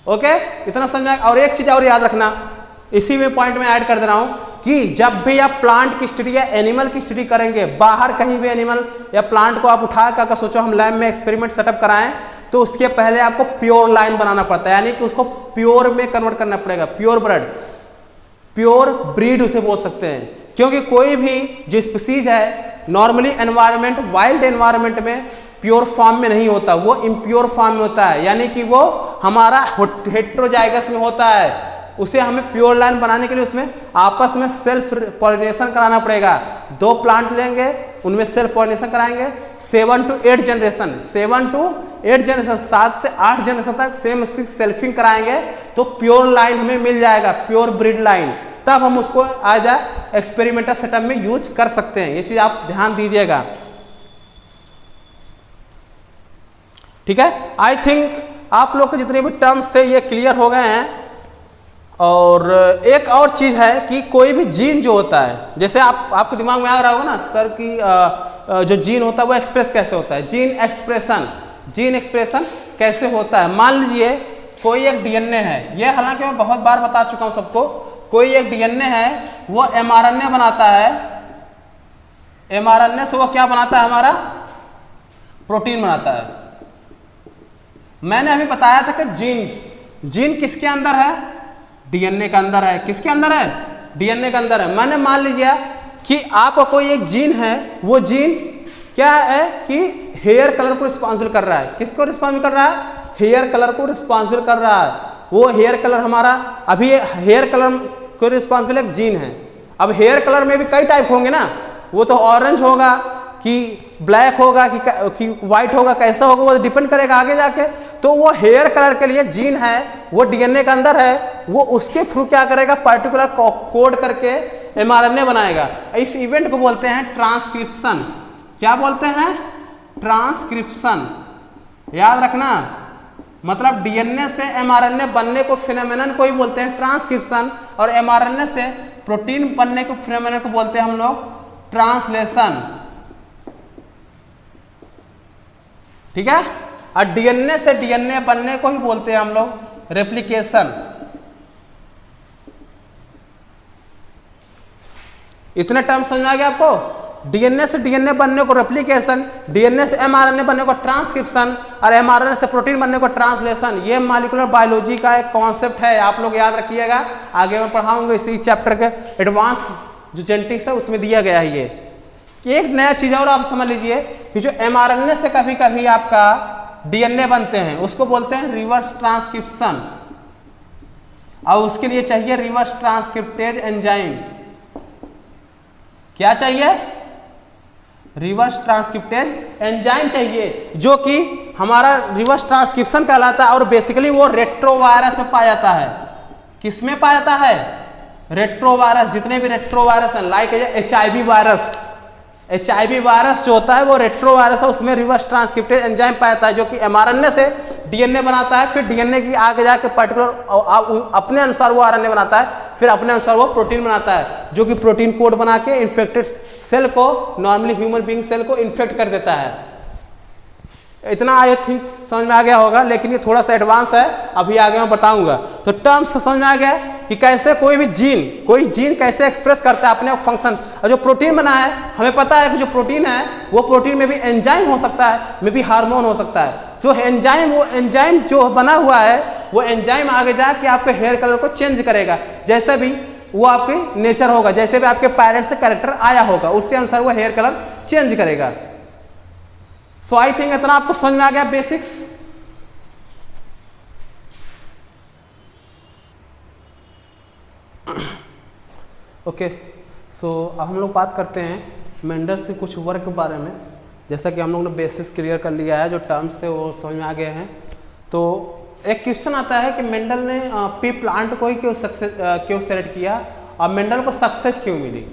ओके, इतना समझ। और एक चीज और याद रखना, इसी में पॉइंट में ऐड कर दे रहा हूं कि जब भी आप प्लांट की स्टडी या एनिमल की स्टडी करेंगे, बाहर कहीं भी एनिमल या प्लांट को आप उठा कर सोचो हम लैब में एक्सपेरिमेंट सेटअप कराएं, तो उसके पहले आपको प्योर लाइन बनाना पड़ता है, यानी कि उसको प्योर में कन्वर्ट करना पड़ेगा। प्योर ब्लड, प्योर ब्रीड उसे बोल सकते हैं। क्योंकि कोई भी जो स्पीसीज है नॉर्मली एनवायरनमेंट, वाइल्ड एनवायरनमेंट में प्योर फॉर्म में नहीं होता, वो इम्प्योर फॉर्म में होता है, यानी कि वो हमारा हेटेरोजाइगस में होता है। उसे हमें प्योर लाइन बनाने के लिए उसमें आपस में सेल्फ पॉलिनेशन कराना पड़ेगा। दो प्लांट लेंगे, उनमें सेल्फ पॉलिनेशन कराएंगे 7 to 8 जनरेशन, 7 to 8 जनरेशन, 7 से 8 जनरेशन तक सेम सेल्फिंग कराएंगे, तो प्योर लाइन हमें मिल जाएगा, प्योर ब्रीड लाइन। तब हम उसको एज अ एक्सपेरिमेंटल सेटअप में यूज कर सकते हैं। ये चीज आप ध्यान दीजिएगा, ठीक है। आई थिंक आप लोग के जितने भी टर्म्स थे ये क्लियर हो गए हैं। और एक और चीज है कि कोई भी जीन जो होता है, जैसे आपके दिमाग में आ रहा होगा ना सर कि जो जीन होता है वो एक्सप्रेस कैसे होता है, जीन एक्सप्रेशन कैसे होता है। मान लीजिए कोई एक डीएनए है, ये हालांकि मैं बहुत बार बता चुका हूं सबको, कोई एक डीएनए है वो एमआरएनए बनाता है, एमआरएनए से वो क्या बनाता है, हमारा प्रोटीन बनाता है। मैंने अभी बताया था कि जीन किसके अंदर है, डीएनए के अंदर है। किसके अंदर है, डीएनए के अंदर है। मैंने मान लीजिए कि आपका कोई एक जीन है, वो जीन क्या है कि हेयर कलर को रिस्पॉन्सिबल कर रहा है। किसको रिस्पॉन्सिबल कर रहा है, हेयर कलर को रिस्पॉन्सिबल कर रहा है। वो हेयर कलर हमारा अभी हेयर कलर को रिस्पॉन्सिबल एक जीन है। अब हेयर कलर में भी कई टाइप होंगे ना, वो तो ऑरेंज होगा कि ब्लैक होगा कि व्हाइट होगा, कैसा होगा वो डिपेंड करेगा आगे जाके। तो वो हेयर कलर के लिए जीन है, वो डीएनए के अंदर है, वो उसके थ्रू क्या करेगा, पर्टिकुलर कोड करके एमआरएनए बनाएगा। इस इवेंट को बोलते हैं ट्रांसक्रिप्शन। क्या बोलते हैं, ट्रांसक्रिप्शन। याद रखना, मतलब डीएनए से एमआरएनए बनने को फिनोमेनन को ही बोलते हैं ट्रांसक्रिप्शन, और एमआरएनए से प्रोटीन बनने को फिनोमेनन को बोलते हैं हम लोग ट्रांसलेशन। ठीक है, और डीएनए से डीएनए बनने को ही बोलते हैं हम लोग रेप्लिकेशन। इतने टर्म समझ आ गया आपको। डीएनए से डीएनए बनने को रेप्लिकेशन, डीएनए से एमआरएनए बनने को ट्रांसक्रिप्शन, और एमआरएनए से प्रोटीन बनने को ट्रांसलेशन। ये मॉलिक्यूलर बायोलॉजी का एक कॉन्सेप्ट है, आप लोग याद रखिएगा। आगे मैं पढ़ाऊंगा इसी चैप्टर के एडवांस जो जेनेटिक्स है उसमें दिया गया है। ये एक नया चीज और आप समझ लीजिए कि जो एमआरएनए से कभी कभी आपका डीएनए बनते हैं उसको बोलते हैं रिवर्स ट्रांसक्रिप्शन, और उसके लिए चाहिए रिवर्स ट्रांसक्रिप्टेज एंजाइम। क्या चाहिए, रिवर्स ट्रांसक्रिप्टेज एंजाइम चाहिए, जो कि हमारा रिवर्स ट्रांसक्रिप्शन कहलाता है। और बेसिकली वो रेट्रोवायरस में पाया जाता है। किसमें पाया जाता है, रेट्रोवायरस। जितने भी रेट्रोवायरस हैं, like HIV virus, HIV virus जो होता है वो रेट्रोवायरस है, उसमें रिवर्स ट्रांसक्रिप्टेज एंजाइम पाया जाता है, जो कि एमआरएनए से डीएनए बनाता है। फिर डीएनए की आगे जाके पर्टिकुलर अपने अनुसार वो आरएनए बनाता है, फिर अपने अनुसार वो प्रोटीन बनाता है, जो कि प्रोटीन कोड बना के इन्फेक्टेड सेल को, नॉर्मली ह्यूमन बीइंग सेल को इन्फेक्ट कर देता है। इतना आई थिंक समझ में आ गया होगा, लेकिन ये थोड़ा सा एडवांस है, अभी आगे मैं बताऊंगा। तो टर्म्स समझ में आ गया कि कैसे कोई जीन कैसे एक्सप्रेस करता है अपने फंक्शन। और जो प्रोटीन बना है, हमें पता है कि जो प्रोटीन है वो प्रोटीन में भी एंजाइम हो सकता है, में भी हार्मोन हो सकता है। जो एंजाइम, वो एंजाइम जो बना हुआ है, वो एंजाइम आगे जाके आपके हेयर कलर को चेंज करेगा। जैसे भी वो आपके नेचर होगा, जैसे भी आपके पेरेंट्स से कैरेक्टर आया होगा, उसके अनुसार वो हेयर कलर चेंज करेगा। सो आई थिंक इतना आपको समझ में आ गया बेसिक्स। ओके, सो अब हम लोग बात करते हैं मेंडल से कुछ वर्क के बारे में। जैसा कि हम लोग ने बेसिक्स क्लियर कर लिया है, जो टर्म्स थे वो समझ में आ गए हैं। तो एक क्वेश्चन आता है कि मेंडल ने पी प्लांट को ही क्यों सेलेक्ट किया, और मेंडल को सक्सेस क्यों मिली।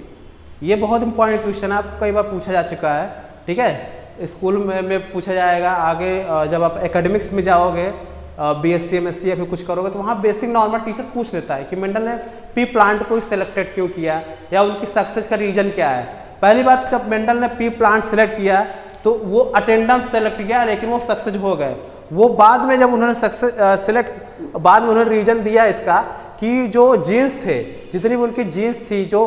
ये बहुत इंपॉर्टेंट क्वेश्चन है, आपको कई बार पूछा जा चुका है। ठीक है, स्कूल में पूछा जाएगा। आगे जब आप एकेडमिक्स में जाओगे, बीएससी एमएससी या फिर कुछ करोगे, तो वहाँ बेसिक नॉर्मल टीचर पूछ लेता है कि मेंडल ने पी प्लांट को ही सिलेक्टेड क्यों किया, या उनकी सक्सेस का रीजन क्या है। पहली बात, जब मेंडल ने पी प्लांट सेलेक्ट किया तो वो अटेंडेंस सेलेक्ट किया, लेकिन वो सक्सेस हो गए। वो बाद में जब उन्होंने सक्सेस सेलेक्ट, बाद में उन्होंने रीजन दिया इसका कि जो जीन्स थे, जितनी भी उनकी जीन्स थी, जो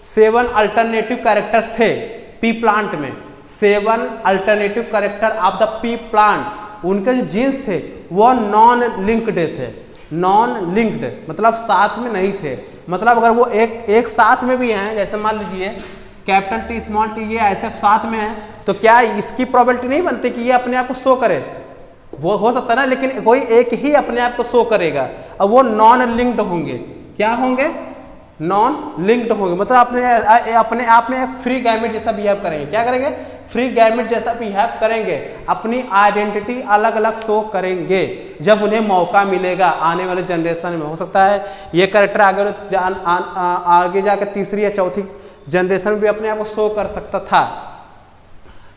7 अल्टरनेटिव कैरेक्टर्स थे पी प्लांट में, 7 alternative character of the P plant, उनके जो जीन्स थे वो नॉन लिंक्ड थे। नॉन लिंक्ड मतलब साथ में नहीं थे। मतलब अगर वो एक साथ में भी हैं, जैसे मान लीजिए कैपिटल टी स्मॉल टी, ये ऐसे साथ में है, तो क्या इसकी प्रोबेबिलिटी नहीं बनती कि ये अपने आप को शो करे। वो हो सकता है ना, लेकिन कोई एक ही अपने आप को शो करेगा, और वो नॉन लिंक्ड होंगे। क्या होंगे, नॉन लिंक्ड होंगे। मतलब अपने आप में एक फ्री गैमेट जैसा बिहेव करेंगे। क्या करेंगे, फ्री गैमेट जैसा बिहेव करेंगे, अपनी आइडेंटिटी अलग अलग शो करेंगे जब उन्हें मौका मिलेगा आने वाले जनरेशन में। हो सकता है ये कैरेक्टर आगे जाकर तीसरी या चौथी जनरेशन में भी अपने आप को शो कर सकता था।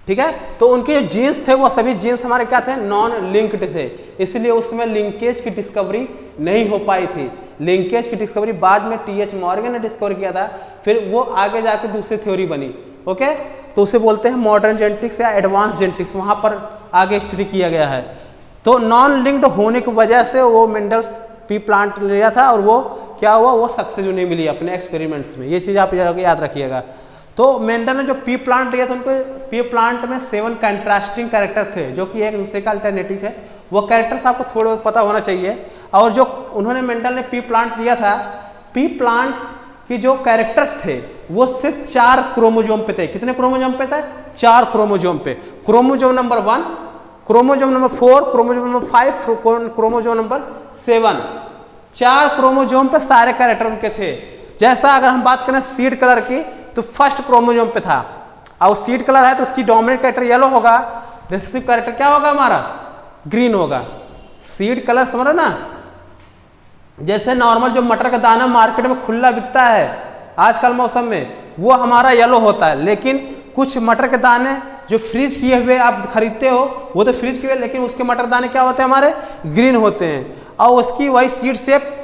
ठीक है, तो उनके जो जीन्स थे वो सभी जीन्स हमारे क्या थे, नॉन लिंक्ड थे, इसलिए उसमें लिंकेज की डिस्कवरी नहीं हो पाई थी। लिंकेज की डिस्कवरी बाद में टी.एच. मॉर्गन ने डिस्कवर किया था, फिर वो आगे जाके दूसरी थ्योरी बनी। ओके, तो उसे बोलते हैं मॉडर्न जेनेटिक्स या एडवांस जेनेटिक्स, वहां पर आगे स्टडी किया गया है। तो नॉन लिंक्ड होने की वजह से वो मेंडल्स पी प्लांट लिया था, और वो क्या हुआ, वो सक्सेस नहीं मिली अपने एक्सपेरिमेंट्स में। ये चीज़ आप याद रखिएगा। तो मेंडल ने जो पी प्लांट दिया था उनको पी प्लांट में 7 कंट्रास्टिंग कैरेक्टर थे जो कि एक दूसरे का अल्टरनेटिव थे। वो कैरेक्टर्स आपको थोड़ा पता होना चाहिए। और जो उन्होंने मेंडल ने पी प्लांट दिया था, पी प्लांट की जो कैरेक्टर्स थे वो सिर्फ 4 क्रोमोजोम पे थे। कितने क्रोमोजोम पे थे? 4 क्रोमोजोम पे। Chromosome number 1, chromosome number 4, chromosome number 5, chromosome number 7। 4 chromosome पे सारे कैरेक्टर उनके थे। जैसा अगर हम बात करें सीड कलर की तो फर्स्ट क्रोमोजोम पे था, और सीड कलर है तो उसकी डोमिनेंट कैरेक्टर येलो होगा, रिसेसिव कैरेक्टर क्या होगा हमारा? ग्रीन होगा। सीड कलर समझ रहे ना? जैसे नॉर्मल जो मटर का दाना मार्केट में खुला बिकता है आजकल मौसम में, वो हमारा येलो होता है। लेकिन कुछ मटर के दाने जो फ्रीज किए हुए आप खरीदते हो वो तो फ्रीज किए हुए, लेकिन उसके मटर दाने क्या होते हैं? हमारे ग्रीन होते हैं। और उसकी वही सीड शेप,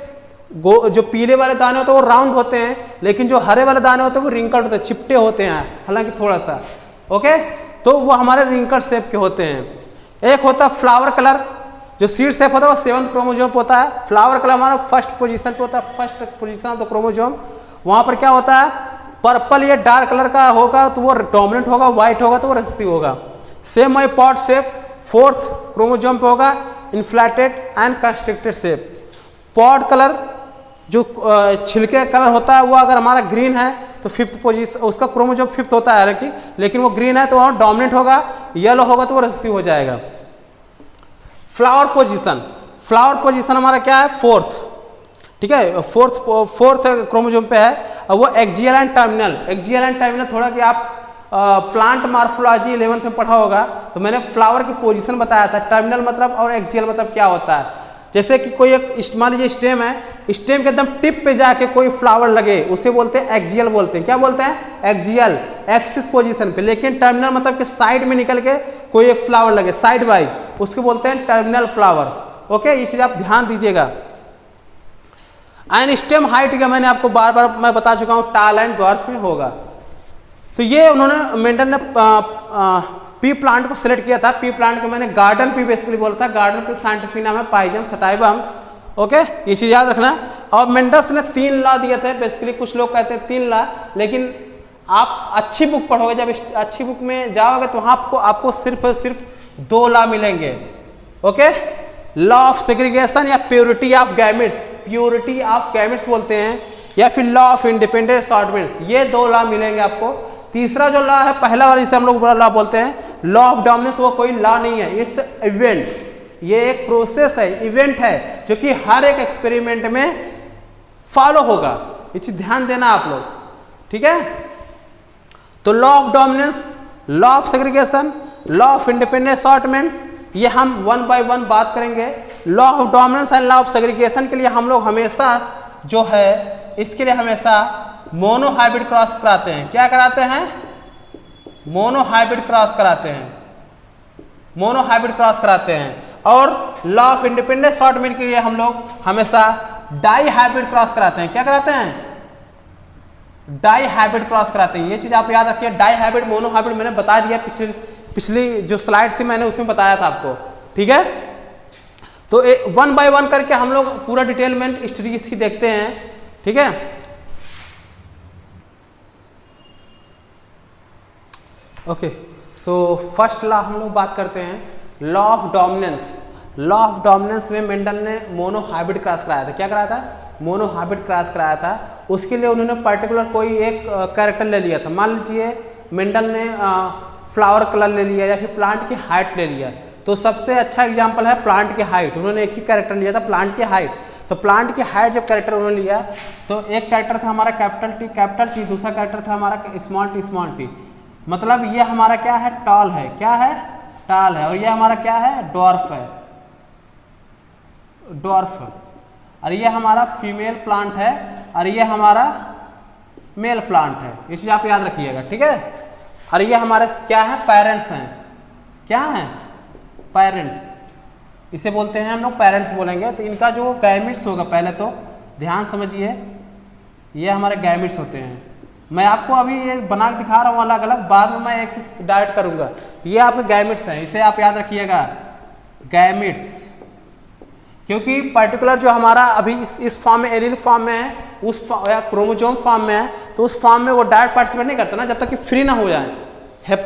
जो पीले वाले दाने होते हैं वो राउंड होते हैं, लेकिन जो हरे वाले दाने होते हैं वो रिंकल्ड होते हैं, चिपटे होते हैं, हालांकि थोड़ा सा। ओके, तो वो हमारे रिंकल्ड शेप के होते हैं। एक होता है फ्लावर कलर, जो सीड शेप होता है वो 7 क्रोमोजोम होता है। फ्लावर कलर हमारा फर्स्ट पोजीशन पे होता है, first position of the chromosome. वहां पर क्या होता है? पर्पल या डार्क कलर का होगा तो वो डोमिनेंट होगा, व्हाइट होगा तो वो रिसेसिव होगा। सेम वही पॉट शेप 4th क्रोमोजोम पे होगा, inflated and constricted shape. Pod colour जो छिलके कलर होता है वो अगर हमारा ग्रीन है तो 5th पोजीशन, उसका क्रोमोजोम 5th होता है हालांकि, लेकिन वो ग्रीन है तो वहाँ डोमिनेंट होगा, येलो होगा तो वो रिसेसिव हो जाएगा। फ्लावर पोजीशन हमारा क्या है? 4th, ठीक है, 4th क्रोमोजोम पे है। और वो एक्सियल एंड टर्मिनल थोड़ा कि आप प्लांट मार्फोलॉजी 11th में पढ़ा होगा, तो मैंने फ्लावर की पोजीशन बताया था। टर्मिनल मतलब और एक्सियल मतलब क्या होता है? जैसे कि कोई एक मान लीजिए स्टेम है, स्टेम के एकदम टिप पे जाके कोई फ्लावर लगे उसे बोलते हैं एक्सियल बोलते हैं। क्या बोलते हैं? एक्सियल, एक्सिस पोजीशन पे। लेकिन टर्मिनल मतलब कि साइड में निकल के कोई एक फ्लावर लगे साइड वाइज, उसको बोलते हैं टर्मिनल फ्लावर्स। ओके, ये चीज आप ध्यान दीजिएगा। एंड स्टेम हाइट का मैंने आपको बार बार मैं बता चुका हूँ, टाल एंड ड्वार्फ में होगा। तो ये उन्होंने मेंडल ने पी प्लांट को सिलेक्ट किया था। पी प्लांट को मैंने गार्डन पी बेसिकली बोला था। गार्डन पी साइंटिफिक नाम है पाइजम सटाइवम। ओके, ये चीज याद रखना। और मेंडल्स ने 3 लॉ दिए थे बेसिकली। कुछ लोग कहते हैं 3 लॉ, लेकिन आप अच्छी बुक पढ़ोगे, जब अच्छी बुक में जाओगे तो वहां आपको सिर्फ 2 लॉ मिलेंगे। ओके, लॉ ऑफ सेग्रीगेशन या प्योरिटी ऑफ गैमेट्स बोलते हैं, या फिर लॉ ऑफ इंडिपेंडेंट असॉर्टमेंट्स। ये 2 लॉ मिलेंगे आपको। तीसरा जो लॉ है, पहला वाला जिसे हम लोग लॉ बोलते हैं, लॉ ऑफ डोमिनेंस, वो कोई लॉ नहीं है, इट्स इवेंट। ये एक प्रोसेस है, इवेंट है, जो कि हर एक एक्सपेरिमेंट में फॉलो होगा। ये चीज ध्यान देना आप लोग, ठीक है। तो law of dominance, law of segregation, law of independent assortments, ये हम 1 बाय 1 बात करेंगे। Law of dominance and law of segregation के लिए हम लोग हमेशा जो है, इसके लिए हमेशा मोनोहाइब्रिड क्रॉस कराते हैं। क्या कराते हैं? मोनोहाइब्रिड क्रॉस कराते हैं। और लॉ ऑफ इंडिपेंडेंट असॉर्टमेंट के लिए हम लोग हमेशा डाई हाइब्रिड क्रॉस कराते हैं। क्या कराते हैं? डाई हाइब्रिड क्रॉस कराते हैं। ये चीज आप याद रखिए। डाई हाइब्रिड, मोनोहाइब्रिड मैंने बता दिया पिछली जो स्लाइड थी मैंने उसमें बताया था आपको, ठीक है। तो 1 बाय 1 करके हम लोग पूरा डिटेलमेंट स्टडी इसकी देखते हैं, ठीक है। ओके, सो फर्स्ट लॉ हम लोग बात करते हैं, law of dominance. Law of dominance में मेंडल ने मोनोहाइब्रिड क्रॉस कराया था। क्या कराया था? मोनोहाइब्रिड क्रॉस कराया था। उसके लिए उन्होंने पर्टिकुलर कोई एक कैरेक्टर ले लिया था। मान लीजिए मेंडल ने फ्लावर कलर ले लिया या फिर प्लांट की हाइट ले लिया, तो सबसे अच्छा एग्जांपल है प्लांट की हाइट। उन्होंने एक ही कैरेक्टर लिया था, प्लांट की हाइट। तो प्लांट की हाइट जब कैरेक्टर उन्होंने लिया, तो एक कैरेक्टर था हमारा कैपिटल टी, दूसरा कैरेक्टर था हमारा स्मॉल टी। मतलब ये हमारा क्या है? टॉल है। क्या है? टॉल है। और ये हमारा क्या है? डॉर्फ है, डॉर्फ। और ये हमारा फीमेल प्लांट है, और ये हमारा मेल प्लांट है। ये चीज आप याद रखिएगा, ठीक है। और ये हमारे क्या है? पेरेंट्स हैं। क्या है? पेरेंट्स। इसे बोलते हैं हम लोग पेरेंट्स बोलेंगे। तो इनका जो गैमेट्स होगा, पहले तो ध्यान समझिए, ये हमारे गैमेट्स होते हैं। मैं आपको अभी ये बना के दिखा रहा हूँ अलग अलग, बाद में मैं एक डायरेक्ट करूंगा। ये आपके गैमेट्स हैं, इसे आप याद रखिएगा, गैमेट्स। क्योंकि पर्टिकुलर जो हमारा अभी इस फॉर्म में एलील फॉर्म में है, उस या क्रोमोजोम फॉर्म में है, तो उस फॉर्म में वो डायरेक्ट पार्टिसिपेट नहीं करता ना जब तक कि फ्री ना हो जाए।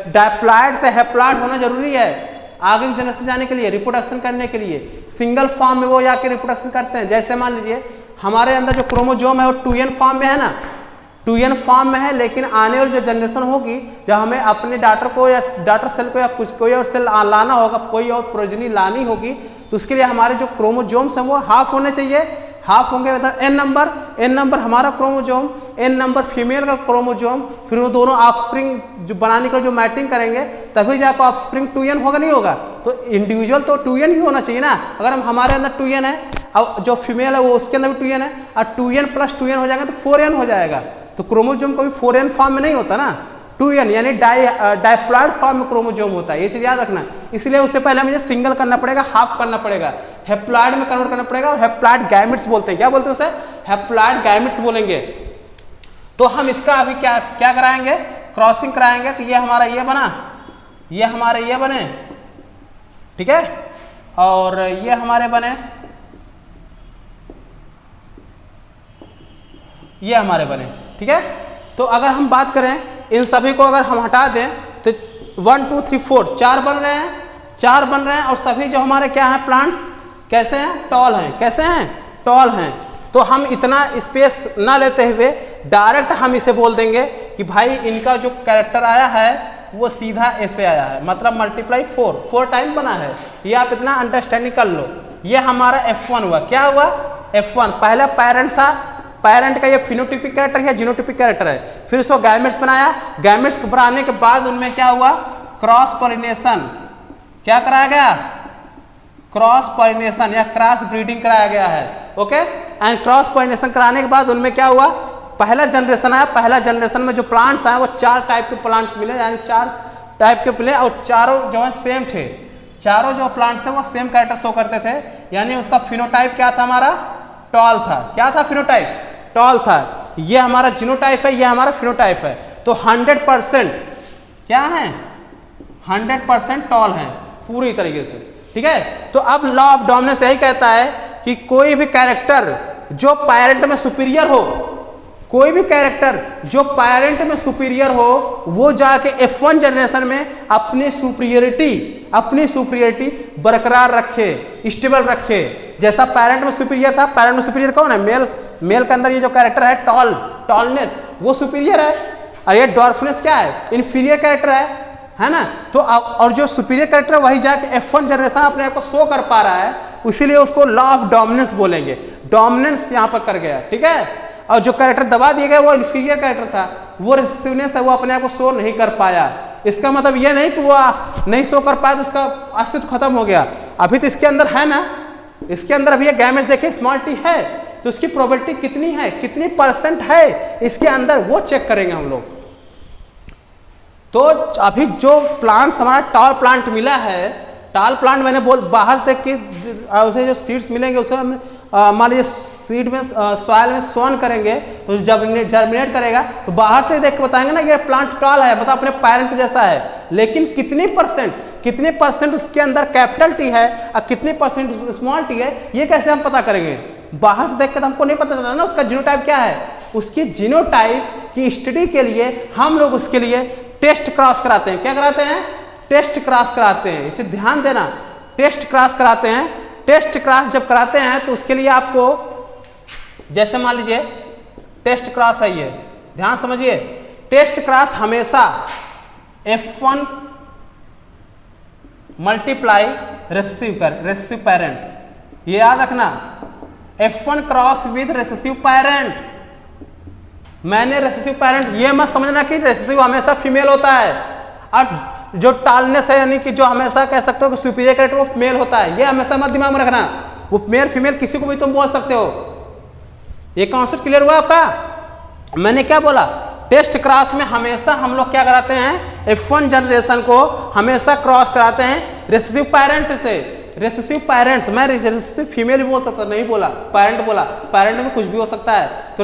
डायप्लॉइड से हैप्लॉइड होना जरूरी है आगे की जनरेशन जाने के लिए, रिप्रोडक्शन करने के लिए। सिंगल फॉर्म में वो जाके रिप्रोडक्शन करते हैं। जैसे मान लीजिए हमारे अंदर जो क्रोमोजोम है वो 2n फॉर्म में है ना, 2n फॉर्म में है, लेकिन आने वाली जो जनरेशन होगी जब हमें अपने डॉटर को या डॉटर सेल को या कुछ कोई और सेल लाना होगा, कोई और प्रोजेनी लानी होगी, तो उसके लिए हमारे जो क्रोमोजोम्स हैं वो हाफ होने चाहिए। हाफ होंगे मतलब n नंबर हमारा क्रोमोजोम, n नंबर फीमेल का क्रोमोजोम, फिर वो दोनों ऑफस्प्रिंग जो बनाने का जो मैटिंग करेंगे तभी जाकर ऑफस्प्रिंग 2n होगा, नहीं होगा। तो इंडिविजुअल तो 2n ही होना चाहिए ना। अगर हम हमारे अंदर 2n है और जो फीमेल है वो उसके अंदर भी 2n है और 2n + 2n हो जाएगा तो 4n हो जाएगा। तो क्रोमोजोम कभी 4n फॉर्म में नहीं होता ना, 2n यानी डायप्लॉइड फॉर्म में क्रोमोजोम होता है, ये चीज याद रखना। इसलिए उससे पहले मुझे सिंगल करना पड़ेगा, हाफ करना पड़ेगा, हैप्लॉइड में कन्वर्ट करना पड़ेगा। और हैप्लॉइड गैमेट्स बोलते हैं, क्या बोलते हैं उसे? हैप्लॉइड गैमेट्स बोलेंगे। तो हम इसका अभी क्या क्या कराएंगे? क्रॉसिंग कराएंगे। तो ये हमारा ये बना, ये हमारे ये बने, ठीक है, और ये हमारे बने, ये हमारे बने, ठीक है। तो अगर हम बात करें इन सभी को अगर हम हटा दें तो 1 2 3 4 4 बन रहे हैं, 4 बन रहे हैं। और सभी जो हमारे क्या हैं प्लांट्स कैसे हैं? टॉल हैं। कैसे हैं? टॉल हैं। तो हम इतना स्पेस ना लेते हुए डायरेक्ट हम इसे बोल देंगे कि भाई इनका जो कैरेक्टर आया है वो सीधा ऐसे आया है, मतलब मल्टीप्लाई 4 टाइम बना है। ये आप इतना अंडरस्टैंडिंग कर लो। ये हमारा F1 हुआ। क्या हुआ? F1 पहला पेरेंट था, पेरेंट का ये फिनोटिपिक कैरेक्टर या जीनोटिपिक कैरेक्टर है। फिर उसको गैमेट्स बनाया, गैमेट्स बनाने के बाद उनमें क्या हुआ? Cross pollination. क्या कराया गया? क्रॉस पॉलिनेशन या क्रॉस ब्रीडिंग कराया गया है। ओके, एंड क्रॉस पॉलिनेशन कराने के बाद उनमें क्या हुआ? पहला जनरेशन आया। पहला जनरेशन में जो प्लांट्स आए वो 4 टाइप के प्लांट्स मिले, यानी 4 टाइप के मिले और चारों जो है सेम थे। चारों जो प्लांट्स थे वो सेम कैरेक्टर शो करते थे, यानी उसका फिनोटाइप क्या था? हमारा टॉल था। क्या था? फिनोटाइप टॉल था। ये हमारा जीनोटाइप है, ये हमारा फिनोटाइप है। तो 100% क्या है? 100% टॉल है पूरी तरीके से, ठीक है। तो अब लॉ ऑफ डोमिनेंस यही कहता है कि कोई भी कैरेक्टर जो पेरेंट में सुपीरियर हो, कोई भी कैरेक्टर जो पेरेंट में सुपीरियर हो, वो जाके F1 जनरेशन में अपनी सुपीरियरिटी बरकरार रखे, स्टेबल रखे। जैसा पेरेंट में सुपीरियर था, पेरेंट में सुपीरियर कौन है? मेल के अंदर ये जो कैरेक्टर है टॉलनेस, वो सुपीरियर है, और ये डॉर्फनेस क्या है? इन्फीरियर कैरेक्टर है ना। तो और जो सुपीरियर कैरेक्टर वही जाके F1 जनरेशन अपने आप को शो कर पा रहा है, इसीलिए उसको लॉ ऑफ डोमिनेंस बोलेंगे। डोमिनेंस यहाँ पर कर गया, ठीक है। और जो कैरेक्टर दबा दिया गया वो इन्फीरियर कैरेक्टर था, वो रिसेसिवनेस है, वो अपने आप को शो नहीं कर पाया। इसका मतलब ये नहीं कि वो नहीं शो कर पाया तो उसका अस्तित्व खत्म हो गया। अभी तो इसके अंदर है ना, इसके अंदर अभी ये गैमेट्स देखिए स्मॉल t है, तो उसकी प्रोबेबिलिटी कितनी है, कितनी % है इसके अंदर, वो चेक करेंगे हम लोग। तो अभी जो प्लांट्स हमारा टॉल प्लांट मिला है, टॉल प्लांट मैंने बाहर तक के उसे जो सीड्स मिलेंगे उसे हम मान लीजिए सीड में सॉइल में सोन करेंगे तो जर्मिनेट करेगा, तो बाहर से देख के बताएंगे ना ये प्लांट टॉल है, मतलब अपने पेरेंट जैसा है। लेकिन कितनी % उसके अंदर कैपिटल टी है और कितनी % स्मॉल टी है, ये कैसे हम पता करेंगे? बाहर से देख के तो हमको नहीं पता चला ना उसका जीनोटाइप क्या है। उसकी जीनोटाइप की स्टडी के लिए हम लोग उसके लिए टेस्ट क्रॉस कराते हैं। क्या कराते हैं? टेस्ट क्रॉस कराते हैं। इसे ध्यान देना, टेस्ट क्रॉस कराते हैं। टेस्ट क्रॉस जब कराते हैं तो उसके लिए आपको, जैसे मान लीजिए टेस्ट क्रॉस है, ये ध्यान समझिए, टेस्ट क्रॉस हमेशा F1 मल्टीप्लाई रेसेसिव पेरेंट, ये याद रखना, F1 cross with recessive parent. मैंने रेसेसिव पेरेंट, ये मत समझना कि रेसेसिव हमेशा फीमेल होता है, और जो टॉलनेस है यानी कि जो हमेशा कह सकते हो कि सुपीरियर कैरेक्टर वो मेल होता है, ये हमेशा मत दिमाग में रखना। वो मेल फीमेल किसी को भी तुम बोल सकते हो। ये कॉन्सेप्ट क्लियर हुआ आपका? मैंने क्या बोला? टेस्ट क्रॉस में हमेशा हम लोग क्या कराते हैं? F1 जनरेशन को हमेशा क्रॉस कराते हैं रेसेसिव पेरेंट से। रेसेसिव पेरेंट्स, मैं रेसेसिव फीमेल भी बोल सकता, नहीं बोला, पेरेंट बोला, पेरेंट में कुछ भी हो सकता है। तो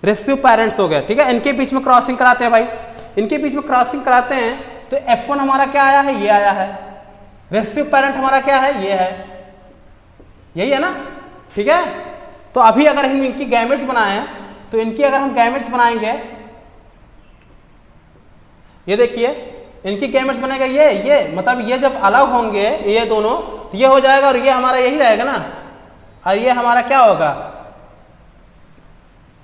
रेसेसिव पेरेंट्स हो गया, ठीक है। इनके बीच में क्रॉसिंग कराते हैं भाई, इनके बीच में क्रॉसिंग कराते हैं। तो F1 हमारा क्या आया है? ये आया है। रेसेसिव पेरेंट हमारा क्या है? ये है। यही है ना, ठीक है। तो अभी अगर हम इनकी गैमेट्स बनाएं तो इनकी अगर हम गैमेट्स बनाएंगे, ये देखिए इनकी गैमेट्स बनेगा ये मतलब ये जब अलग होंगे ये दोनों तो ये हो जाएगा और ये हमारा यही रहेगा ना, और ये हमारा क्या होगा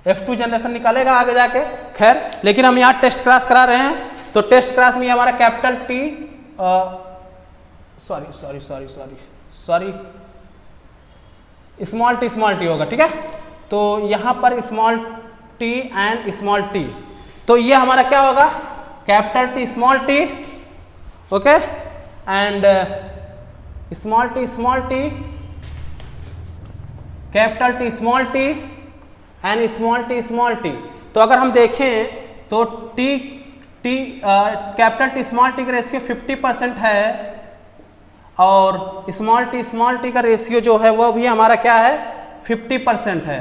F2 जनरेशन निकालेगा आगे जाके। खैर लेकिन हम यहाँ टेस्ट क्लास करा रहे हैं तो टेस्ट क्लास में हमारा capital T sorry small T होगा, ठीक है। तो यहाँ पर small t and small t, तो ये हमारा क्या होगा capital T small t, okay, and small t capital T small t and small t। तो अगर हम देखें तो कैपिटल T स्मॉल t का रेशियो 50% है और स्मॉल t का रेशियो जो है वो भी हमारा क्या है 50% है।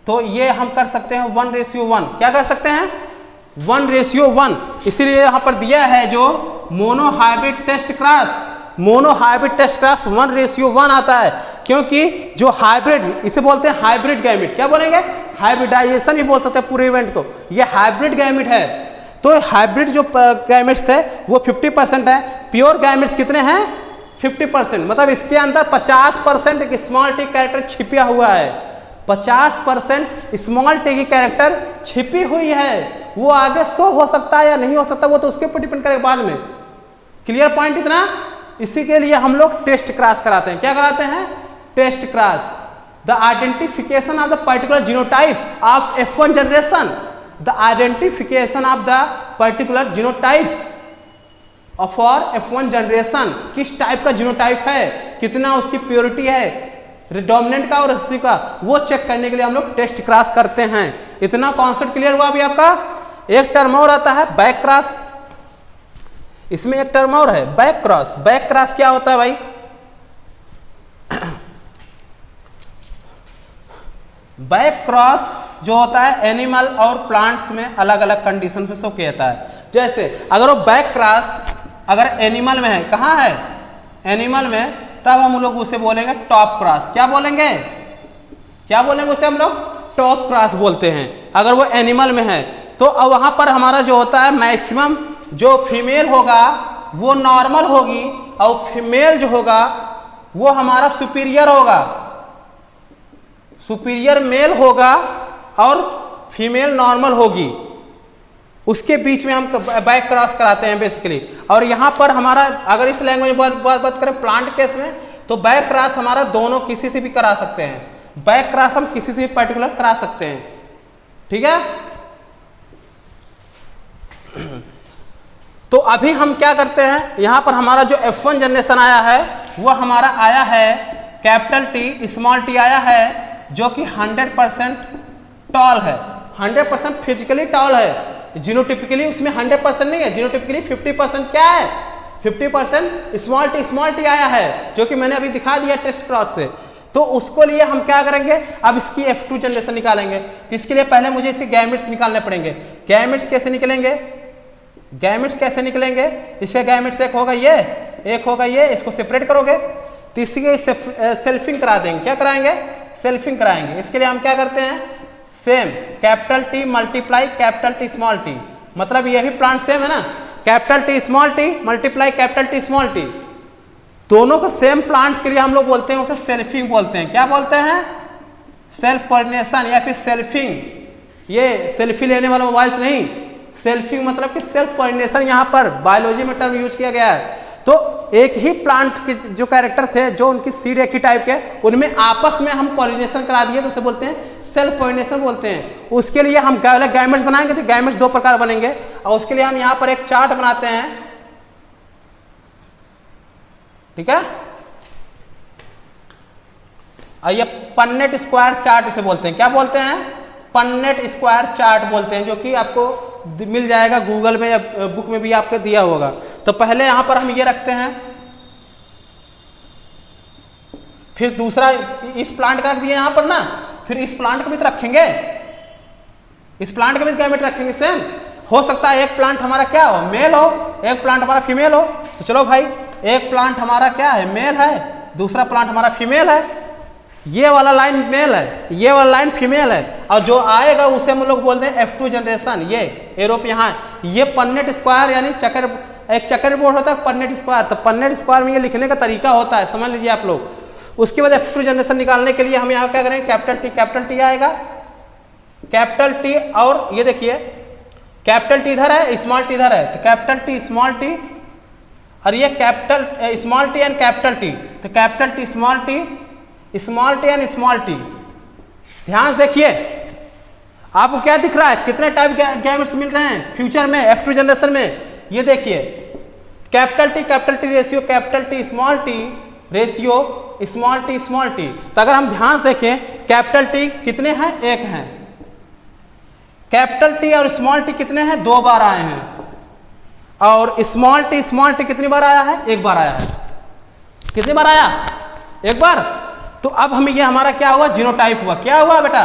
तो ये हम कर सकते हैं 1:1, क्या कर सकते हैं 1:1। इसीलिए यहाँ पर दिया है जो मोनोहाइब्रिड टेस्ट क्रास 1:1 आता है, क्योंकि जो हाइब्रिड इसे बोलते हैं हाइब्रिड गैमेट, क्या बोलेंगे हाइब्रिडाइजेशन ही बोल सकते हैं पूरे इवेंट को, ये हाइब्रिड गैमेट है। तो हाइब्रिड जो गैमेट्स थे वो 50% है, प्योर गैमेट्स कितने हैं 50%, मतलब इसके अंदर 50% एक स्मॉल टी कैरेक्टर छिपा हुआ है, 50% स्मॉल टी की कैरेक्टर छिपी हुई है। वो आगे शो हो सकता है या नहीं हो सकता वो तो उसके ऊपर डिपेंड करेगा बाद में। क्लियर पॉइंट इतना। इसी के लिए हम लोग टेस्ट क्रॉस कराते हैं, क्या कराते हैं test cross, the identification of the particular genotype of F1 generation, the identification of the particular genotypes for F1 generation, किस टाइप का जीनोटाइप है, कितना उसकी प्योरिटी है, डोमिनेंट का और रिसेसिव का, वो चेक करने के लिए हम लोग टेस्ट क्रॉस करते हैं। इतना कॉन्सेप्ट क्लियर हुआ अभी आपका। एक टर्म और आता है बैक क्रॉस, इसमें एक टर्म और है बैक क्रॉस। बैक क्रॉस क्या होता है भाई बैक क्रॉस जो होता है एनिमल और प्लांट्स में अलग अलग कंडीशन पे शो किया जाता है। जैसे अगर वो बैक क्रॉस अगर एनिमल में है, कहाँ है एनिमल में, तब हम लोग उसे बोलेंगे टॉप क्रॉस। क्या बोलेंगे उसे हम लोग टॉप क्रॉस बोलते हैं अगर वो एनिमल में है। तो अब वहां पर हमारा जो होता है मैक्सिमम जो फीमेल होगा वो नॉर्मल होगी और फीमेल जो होगा वो हमारा सुपीरियर होगा, सुपीरियर मेल होगा और फीमेल नॉर्मल होगी, उसके बीच में हम बैक क्रॉस कराते हैं बेसिकली। और यहाँ पर हमारा अगर इस लैंग्वेज में बात करें प्लांट केस में तो बैक क्रॉस हमारा दोनों किसी से भी करा सकते हैं, बैक क्रॉस हम किसी से भी पर्टिकुलर करा सकते हैं, ठीक है। तो अभी हम क्या करते हैं, यहाँ पर हमारा जो F1 जनरेशन आया है वो हमारा आया है कैपिटल T स्मॉल t आया है जो कि 100% टॉल है, 100% फिजिकली टॉल है। जीनोटिपिकली उसमें 100% नहीं है, जीनोटिपिकली 50% क्या है 50% स्मॉल t आया है जो कि मैंने अभी दिखा दिया टेस्ट क्रॉस से। तो उसको लिए हम क्या करेंगे, अब इसकी F2 जनरेशन निकालेंगे। इसके लिए पहले मुझे इसके गैमेट्स निकालने पड़ेंगे। गैमेट्स कैसे निकलेंगे, इसके गैमेट्स एक होगा ये, इसको सेपरेट करोगे तो इसकी सेल्फिंग करा देंगे। क्या कराएंगे सेल्फिंग कराएंगे। इसके लिए हम क्या करते हैं same capital T multiply capital T small t, मतलब ये भी प्लांट सेम है ना, capital T small t multiply capital T small t, दोनों को सेम प्लांट्स के लिए हम लोग बोलते हैं उसे सेल्फिंग बोलते हैं। क्या बोलते हैं सेल्फ पॉलिनेशन या फिर सेल्फिंग, ये सेल्फी लेने वाला मोबाइल से नहीं, सेल्फिंग मतलब कि सेल्फ पॉलिनेशन यहाँ पर बायोलॉजी में टर्म यूज किया गया है। तो एक ही प्लांट के जो कैरेक्टर थे जो उनकी सीड एक ही टाइप के, उनमें आपस में हम पॉलिनेशन करा दिए तो उसे बोलते हैं सेल्फ पॉलिनेशन बोलते हैं। उसके लिए हम गैमेट्स बनाएंगे तो गैमेट्स दो प्रकार बनेंगे और उसके लिए हम यहाँ पर एक चार्ट बनाते हैं, ठीक है। और ये पन्नेट स्क्वायर चार्ट इसे बोलते हैं। क्या बोलते हैं पन्नेट स्क्वायर चार्ट बोलते हैं, जो कि आपको मिल जाएगा गूगल में या बुक में भी आपको दिया होगा। तो पहले यहां पर हम ये रखते हैं, फिर दूसरा इस प्लांट का रख दिया यहां पर ना, फिर इस प्लांट का भी तो रखेंगे, इस प्लांट का भी गैमेट रखेंगे सेम। हो सकता है एक प्लांट हमारा क्या हो मेल हो, एक प्लांट हमारा फीमेल हो। तो चलो भाई एक प्लांट हमारा क्या है मेल है, दूसरा प्लांट हमारा फीमेल है, ये वाला लाइन मेल है, ये वाला लाइन फीमेल है, और जो आएगा उसे हम लोग बोलते हैं F2 जनरेशन। ये एरोप यहाँ, ये पन्नेट स्क्वायर यानी चक्कर, एक चक्कर बोर्ड होता है पन्नेट स्क्वायर, तो पन्नेट स्क्वायर में ये लिखने का तरीका होता है, समझ लीजिए आप लोग। उसके बाद F2 जनरेशन निकालने के लिए हम यहाँ क्या करेंगे, कैपिटल टी आएगा, कैपिटल टी, और ये देखिए कैपिटल टी इधर है, स्मॉल टी इधर है, तो कैपिटल टी स्मॉल टी, और ये capital small T and capital T, तो capital T small T and small T. ध्यान से देखिए आपको क्या दिख रहा है, कितने टाइप गैमेट्स मिल रहे हैं फ्यूचर में F2 जनरेशन में। ये देखिए capital T ratio capital T ratio small T. तो अगर हम ध्यान से देखें कैपिटल टी कितने हैं, एक हैं, कैपिटल टी और स्मॉल टी कितने हैं, 2 बार आए हैं, और स्मॉल टी कितनी बार आया है, 1 बार आया है। कितनी बार आया, 1 बार। तो अब हमें ये हमारा क्या हुआ, जीनोटाइप हुआ। क्या हुआ बेटा,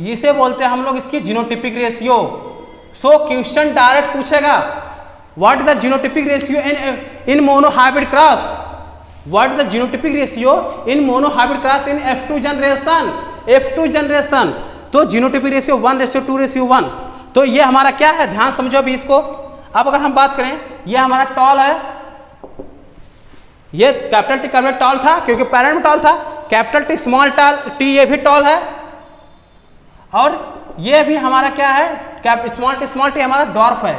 इसे बोलते हैं हम लोग इसकी genotypic ratio. So question direct पूछेगा what is the genotypic ratio in monohybrid cross, what is the genotypic ratio in monohybrid cross in F2 generation. तो जीनोटिपिक रेशियो 1:2:1। तो ये हमारा क्या है, ध्यान समझो अभी इसको। अब अगर हम बात करें, ये हमारा टॉल है, ये कैपिटल टी टॉल था क्योंकि पैरेंट में टॉल था, कैपिटल टी स्मॉल टी ये भी टॉल है, और ये भी हमारा क्या है, स्मॉल टी हमारा डॉर्फ है।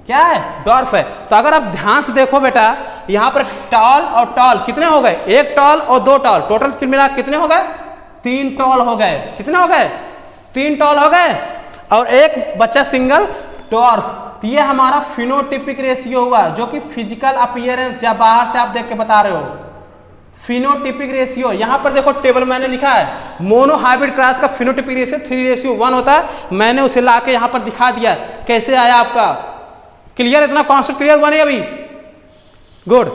क्या है, डॉर्फ है। तो अगर आप ध्यान से देखो बेटा, यहां पर टॉल और टॉल कितने हो गए, 1 टॉल और 2 टॉल, टोटल मिला कितने हो गए, 3 टॉल हो गए। कितने हो गए, 3 टॉल हो गए, और एक बच्चा सिंगल डॉर्फ। तो ये हमारा फिनोटिपिक रेशियो हुआ, जो कि फिजिकल अपीयरेंस या बाहर से आप देख के बता रहे हो, फिनोटिपिक रेशियो। यहां पर देखो टेबल मैंने लिखा है, मोनोहाइब्रिड क्रॉस का फिनोटिपिक रेशियो 3:1 होता है। मैंने उसे लाके यहां पर दिखा दिया, कैसे आया आपका, क्लियर, इतना कॉन्सेप्ट क्लियर बने अभी, गुड।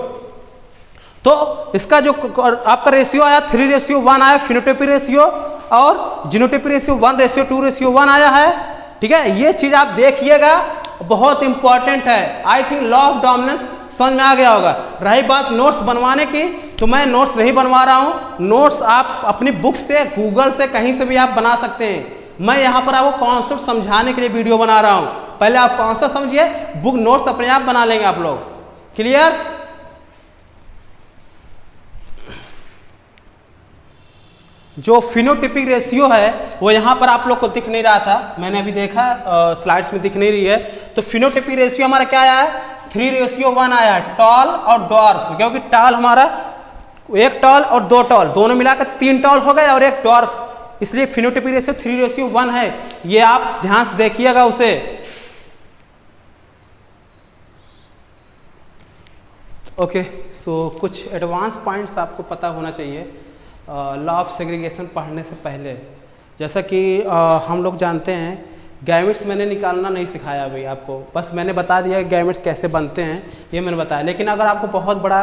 तो इसका जो आपका रेशियो आया 3:1 आया फिनोटिपिक रेशियो, और जीनोटिपिक रेशियो 1:2:1 आया है। ठीक है, ये चीज आप देखिएगा, बहुत इंपॉर्टेंट है। I think law of dominance समझ में आ गया होगा। रही बात नोट्स बनवाने की, तो मैं नोट्स नहीं बनवा रहा हूं, नोट्स आप अपनी बुक से, गूगल से, कहीं से भी आप बना सकते हैं। मैं यहां पर आपको कॉन्सेप्ट समझाने के लिए वीडियो बना रहा हूं। पहले आप कॉन्सेप्ट समझिए, बुक नोट्स अपने आप बना लेंगे आप लोग। क्लियर। जो फिनोटिपिक रेशियो है वो यहाँ पर आप लोग को दिख नहीं रहा था, मैंने अभी देखा स्लाइड्स में दिख नहीं रही है। तो फिनोटिपिक रेशियो हमारा क्या आया है, 3:1 आया है, टॉल और डॉर्फ। क्योंकि टॉल हमारा 1 टॉल और 2 टॉल दोनों मिलाकर 3 टॉल हो गए, और 1 डॉर्फ, इसलिए फिनोटिपिक रेशियो 3:1 है। ये आप ध्यान से देखिएगा उसे। ओके, सो कुछ एडवांस पॉइंट्स आपको पता होना चाहिए लॉ ऑफ सेग्रीगेशन पढ़ने से पहले। जैसा कि हम लोग जानते हैं, गैमेट्स मैंने निकालना नहीं सिखाया अभी आपको, बस मैंने बता दिया कि गैमेट्स कैसे बनते हैं, ये मैंने बताया। लेकिन अगर आपको बहुत बड़ा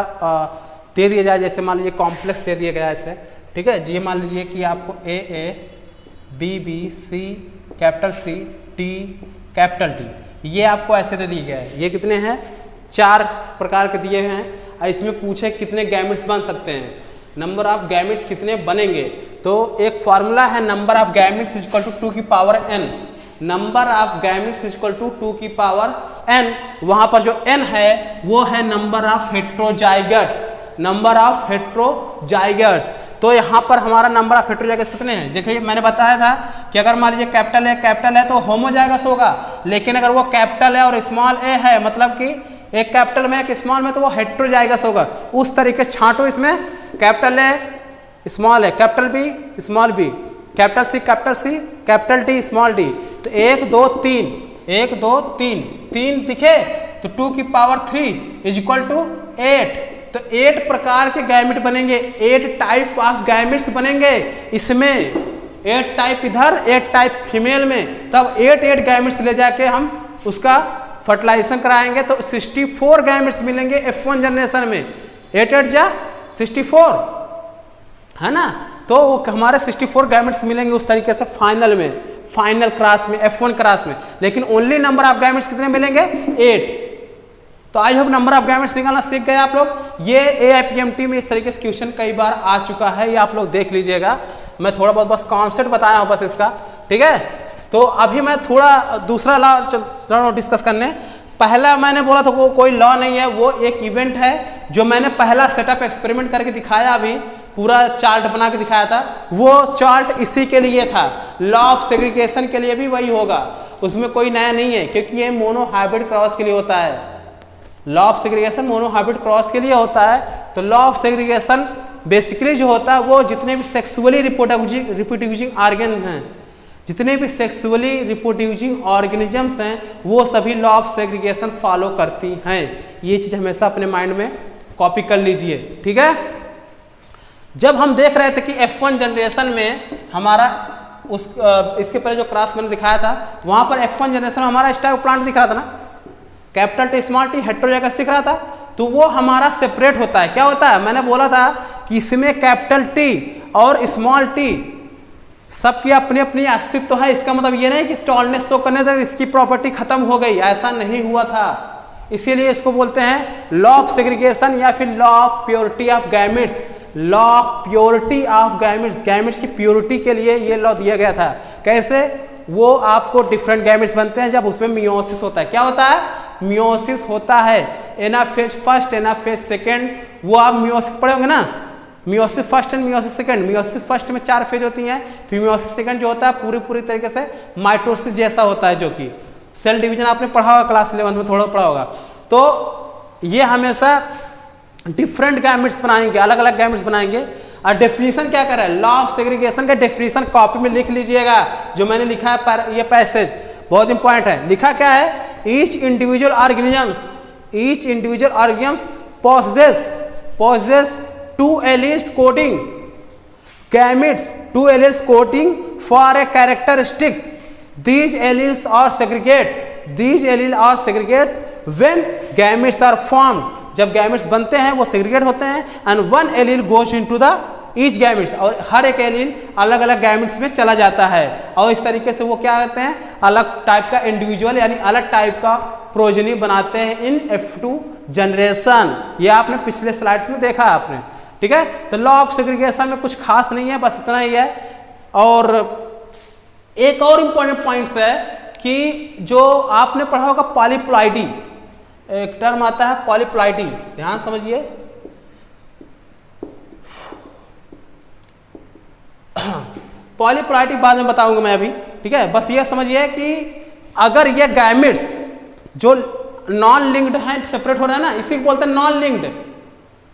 दे दिया जाए, जैसे मान लीजिए कॉम्प्लेक्स दे दिया गया ऐसे, ठीक है, ये मान लीजिए कि आपको A B C capital C T capital T, ये आपको ऐसे दे दिए गए हैं। ये कितने हैं, 4 प्रकार के दिए हैं, और इसमें पूछे कितने गैमेट्स बन सकते हैं, नंबर ऑफ गैमेट्स कितने बनेंगे। तो एक फॉर्मूला है, number of gametes equal to 2 की power n, number of gametes equal to 2 की पावर n। वहां पर जो n है वो है number of heterozygous, number of heterozygous. तो यहाँ पर हमारा नंबर ऑफ हेट्रोजाइगस कितने हैं, देखिए मैंने बताया था कि अगर मान लीजिए कैपिटल है तो होमोजाइगस होगा, लेकिन अगर वो कैपिटल है और स्मॉल a है, मतलब कि एक कैपिटल में एक स्मॉल में, तो वो हेट्रोजाइगस होगा। उस तरीके से छांटो, इसमें कैपिटल ए स्मॉल है, capital B small B, capital C capital T small D. तो 1 2 3 1 2 3 3 दिखे, तो 2 की पावर 3 इज इक्वल टू 8। तो 8 प्रकार के गैमेट बनेंगे, 8 टाइप ऑफ गैमेट्स बनेंगे इसमें, 8 टाइप इधर 8 टाइप फीमेल में। तब 8 गैमेट्स ले जाके हम उसका फर्टिलाइजेशन कराएंगे, तो 64 गैमेट्स मिलेंगे F1 जनरेशन में। 8 8 जा 64 है ना, तो हमारे 64 गैमेट्स मिलेंगे उस तरीके से फाइनल में, फाइनल क्लास में, F1 क्लास में। लेकिन ओनली नंबर ऑफ गैमेट्स कितने मिलेंगे, 8। तो I hope number of gametes निकालना सीख गए आप लोग। ये AIPMT में इस तरीके से क्वेश्चन कई बार आ चुका है, ये आप लोग देख लीजिएगा। मैं थोड़ा बहुत बस कॉन्सेप्ट बताया हूँ बस इसका, ठीक है। तो अभी मैं थोड़ा दूसरा लॉ डिस्कस करने। पहला मैंने बोला था वो कोई लॉ नहीं है, वो एक इवेंट है जो मैंने पहला सेटअप एक्सपेरिमेंट करके दिखाया, अभी पूरा चार्ट बना के दिखाया था। वो चार्ट इसी के लिए था, लॉ ऑफ सेग्रीगेशन के लिए भी वही होगा, उसमें कोई नया नहीं है, क्योंकि ये मोनोहाइब्रिड क्रॉस के लिए होता है। Law of segregation monohybrid cross के लिए होता है। तो लॉ ऑफ सेग्रीगेशन बेसिकली जो होता है वो जितने भी सेक्सुअली रिप्रोड्यूसिंग ऑर्गन हैं, जितने भी सेक्सुअली रिप्रोड्यूसिंग ऑर्गेनिजम्स हैं, वो सभी लॉ ऑफ सेग्रीगेशन फॉलो करती हैं। ये चीज हमेशा अपने माइंड में कॉपी कर लीजिए, ठीक है। जब हम देख रहे थे कि F1 जनरेशन में हमारा इसके पहले जो क्रॉस मैंने दिखाया था, वहां पर F1 जनरेशन में हमारा स्टैक प्लांट दिख रहा था ना, capital T small t heterozygous दिख रहा था। तो वो हमारा सेपरेट होता है। क्या होता है, मैंने बोला था कि इसमें कैपिटल T और स्मॉल t सबकी अपनी अपनी अस्तित्व है। इसका मतलब ये नहीं कि टॉलनेस शो करने तक इसकी प्रॉपर्टी खत्म हो गई, ऐसा नहीं हुआ था। इसीलिए इसको बोलते हैं लॉ ऑफ सेग्रीगेशन या फिर law of purity of gametes. Law of purity of gametes, gametes की प्योरिटी के लिए ये लॉ दिया गया था। कैसे, वो आपको डिफरेंट गैमेट्स बनते हैं जब उसमें मियोसिस होता है। क्या होता है, मियोसिस होता है। एनाफेज फर्स्ट, एनाफेज सेकेंड, वो आप मियोसिस पढ़े होंगे ना, meiosis first and meiosis second. Meiosis first में 4 फेज होती हैं, फिर मियोसिस सेकंड जो होता है पूरी तरीके से माइटोसिस जैसा होता है, जो कि सेल डिवीजन आपने पढ़ा होगा क्लास 11 में, थोड़ा पढ़ा होगा। तो ये हमेशा डिफरेंट गैमेट्स बनाएंगे, अलग अलग गैमेट्स बनाएंगे। और डेफिनेशन क्या कर रहा है, लॉ ऑफ सेग्रीगेशन का डेफिनेशन कॉपी में लिख लीजिएगा, जो मैंने लिखा है पर ये पैसेज बहुत इंपॉर्टेंट है। लिखा क्या है, each individual organisms possess 2 alleles coding gametes, 2 alleles coding for a characteristics. These alleles are segregates when gametes are formed. जब gametes बनते हैं वो segregate होते हैं, and 1 allele goes into the each gametes, और हर एक एलील अलग अलग gametes में चला जाता है। और इस तरीके से वो क्या करते हैं, अलग टाइप का इंडिविजुअल यानी अलग टाइप का प्रोजेनी बनाते हैं इन F2 जनरेशन। ये आपने पिछले स्लाइड्स में देखा है आपने, ठीक है। तो लॉ ऑफ सेग्रीगेशन में कुछ खास नहीं है, बस इतना ही है। और एक और इंपॉर्टेंट पॉइंट्स है कि जो आपने पढ़ा होगा पॉलीप्लॉइडी, एक टर्म आता है पॉलीप्लॉइडी, ध्यान समझिए। पॉलीप्लॉइडी बाद में बताऊंगा मैं अभी, ठीक है। बस ये समझिए कि अगर ये गैमेट्स जो नॉन लिंक्ड है, सेपरेट हो रहा है ना, इसी को बोलते हैं नॉन लिंक्ड।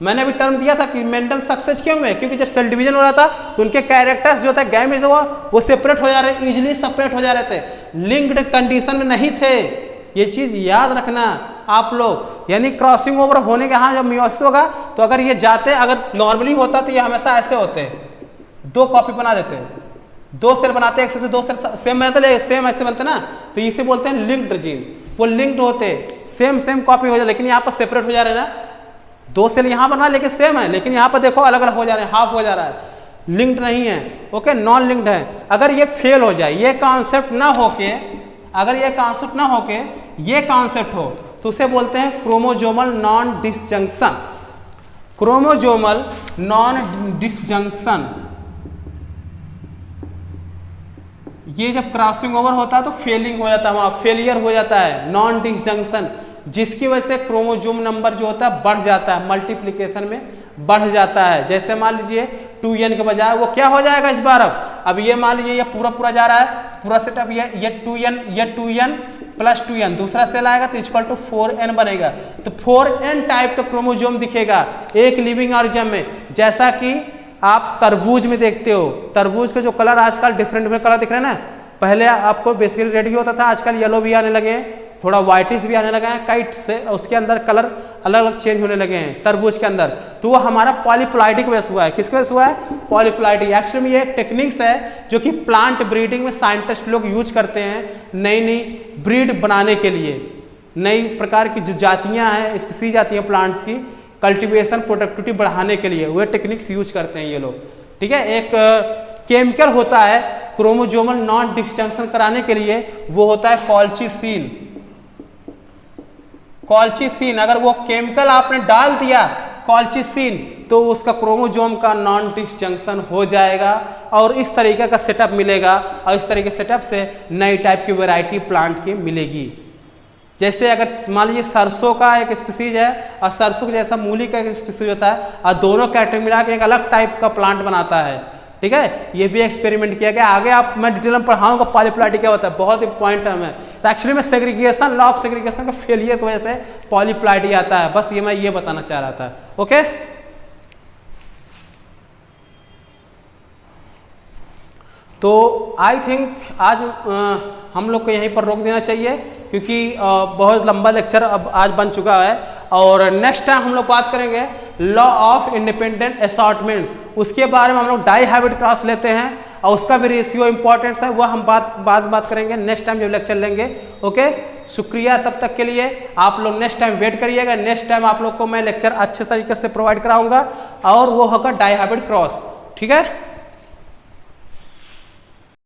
मैंने अभी टर्म दिया था कि मेंटल सक्सेस क्यों में, क्योंकि जब सेल डिवीजन हो रहा था तो उनके कैरेक्टर्स जो था गैमेट्स वो सेपरेट हो जा रहे, इजीली सेपरेट हो जा रहे थे, लिंक्ड कंडीशन में नहीं थे। ये चीज याद रखना आप लोग। यानी क्रॉसिंग ओवर होने के, हाँ जब मियोसिस होगा तो अगर ये जाते, अगर नॉर्मली होता तो ये हमेशा ऐसे होते, 2 कॉपी बना देते, 2 सेल बनाते, एक से 2 सेल सेम मतलब सेम ऐसे बनते ना, तो इसे बोलते हैं लिंक्ड जीन। वो लिंक्ड होते, सेम कॉपी हो जाए, लेकिन यहाँ पर सेपरेट हो जा रहे हैं ना, 2 सेल यहाँ बना लेकिन सेम है, लेकिन यहाँ पर देखो अलग अलग हो जा रहे हैं, हाफ हो जा रहा है, लिंक्ड नहीं है, ओके, नॉन लिंक्ड है। अगर ये फेल हो जाए, ये कॉन्सेप्ट ना होके, अगर ये कॉन्सेप्ट ना होके ये कॉन्सेप्ट हो, तो उसे बोलते हैं chromosomal non disjunction. Chromosomal non disjunction, ये जब क्रॉसिंग ओवर होता है तो फेलिंग हो जाता है, वहां फेलियर हो जाता है, नॉन डिसजंक्शन, जिसकी वजह से क्रोमोजोम नंबर जो होता है बढ़ जाता है, मल्टीप्लिकेशन में बढ़ जाता है। जैसे मान लीजिए 2n के बजाय वो क्या हो जाएगा इस बार, अब ये मान लीजिए ये पूरा जा रहा है, पूरा सेटअप, ये 2n प्लस 2n, दूसरा सेल आएगा तो इक्वल टू 4n बनेगा। तो 4n टाइप का क्रोमोजोम दिखेगा एक लिविंग ऑर्गेनिज्म में। जैसा कि आप तरबूज में देखते हो, तरबूज के जो कलर आजकल डिफरेंट कलर दिख रहे हैं ना, पहले आपको बेसिकली रेड ही होता था, आजकल येलो भी आने लगे हैं, थोड़ा व्हाइटिश भी आने लगे हैं, कई से उसके अंदर कलर अलग अलग चेंज होने लगे हैं तरबूज के अंदर। तो वो हमारा पॉलीप्लॉइडी की वजह से हुआ है। किसकी वजह से हुआ है, पॉलीप्लॉइडी। एक्चुअली में ये टेक्निक्स है जो कि प्लांट ब्रीडिंग में साइंटिस्ट लोग यूज करते हैं, नई ब्रीड बनाने के लिए, नई प्रकार की जो जातियां हैं, स्पीसीज आती हैं प्लांट्स की, कल्टीवेशन प्रोडक्टिविटी बढ़ाने के लिए वो टेक्निक्स यूज करते हैं ये लोग, ठीक है। एक केमिकल होता है क्रोमोजोमल नॉन डिसजंक्शन कराने के लिए, वो होता है कॉल्चिसिन। कॉल्चिसिन, अगर वो केमिकल आपने डाल दिया कॉल्चिसिन तो उसका क्रोमोसोम का नॉन डिसजंक्शन हो जाएगा और इस तरीके का सेटअप मिलेगा और इस तरीके सेटअप से नई टाइप की वैरायटी प्लांट की मिलेगी। जैसे अगर मान लीजिए सरसों का एक स्पीसीज है और सरसों के जैसा मूली का एक स्पीसीज होता है और दोनों कैटेगरी मिला के एक अलग टाइप का प्लांट बनाता है, ठीक है। ये भी एक्सपेरिमेंट किया गया, आगे आप मैं डिटेल में पढ़ाऊंगा पॉलीप्लाटी क्या होता है, बहुत इंपॉर्टेंट टर्म है। तो एक्चुअली में सेग्रीगेशन, लॉ ऑफ सेग्रीगेशन का फेलियर की वजह से पॉलीप्लाटी आता है, बस ये मैं ये बताना चाह रहा था। ओके, तो आई थिंक आज हम लोग को यहीं पर रोक देना चाहिए क्योंकि बहुत लंबा लेक्चर अब आज बन चुका है और नेक्स्ट टाइम हम लोग बात करेंगे लॉ ऑफ इंडिपेंडेंट असॉर्टमेंट्स, उसके बारे में हम लोग डाई हाइब्रिड क्रॉस लेते हैं और उसका भी रेशियो इंपॉर्टेंस है, वह हम बात करेंगे नेक्स्ट टाइम जब लेक्चर लेंगे। ओके, शुक्रिया तब तक के लिए, आप लोग नेक्स्ट टाइम वेट करिएगा, नेक्स्ट टाइम आप लोग को मैं लेक्चर अच्छे तरीके से प्रोवाइड कराऊंगा और वो होगा डाई हाइब्रिड क्रॉस, ठीक है।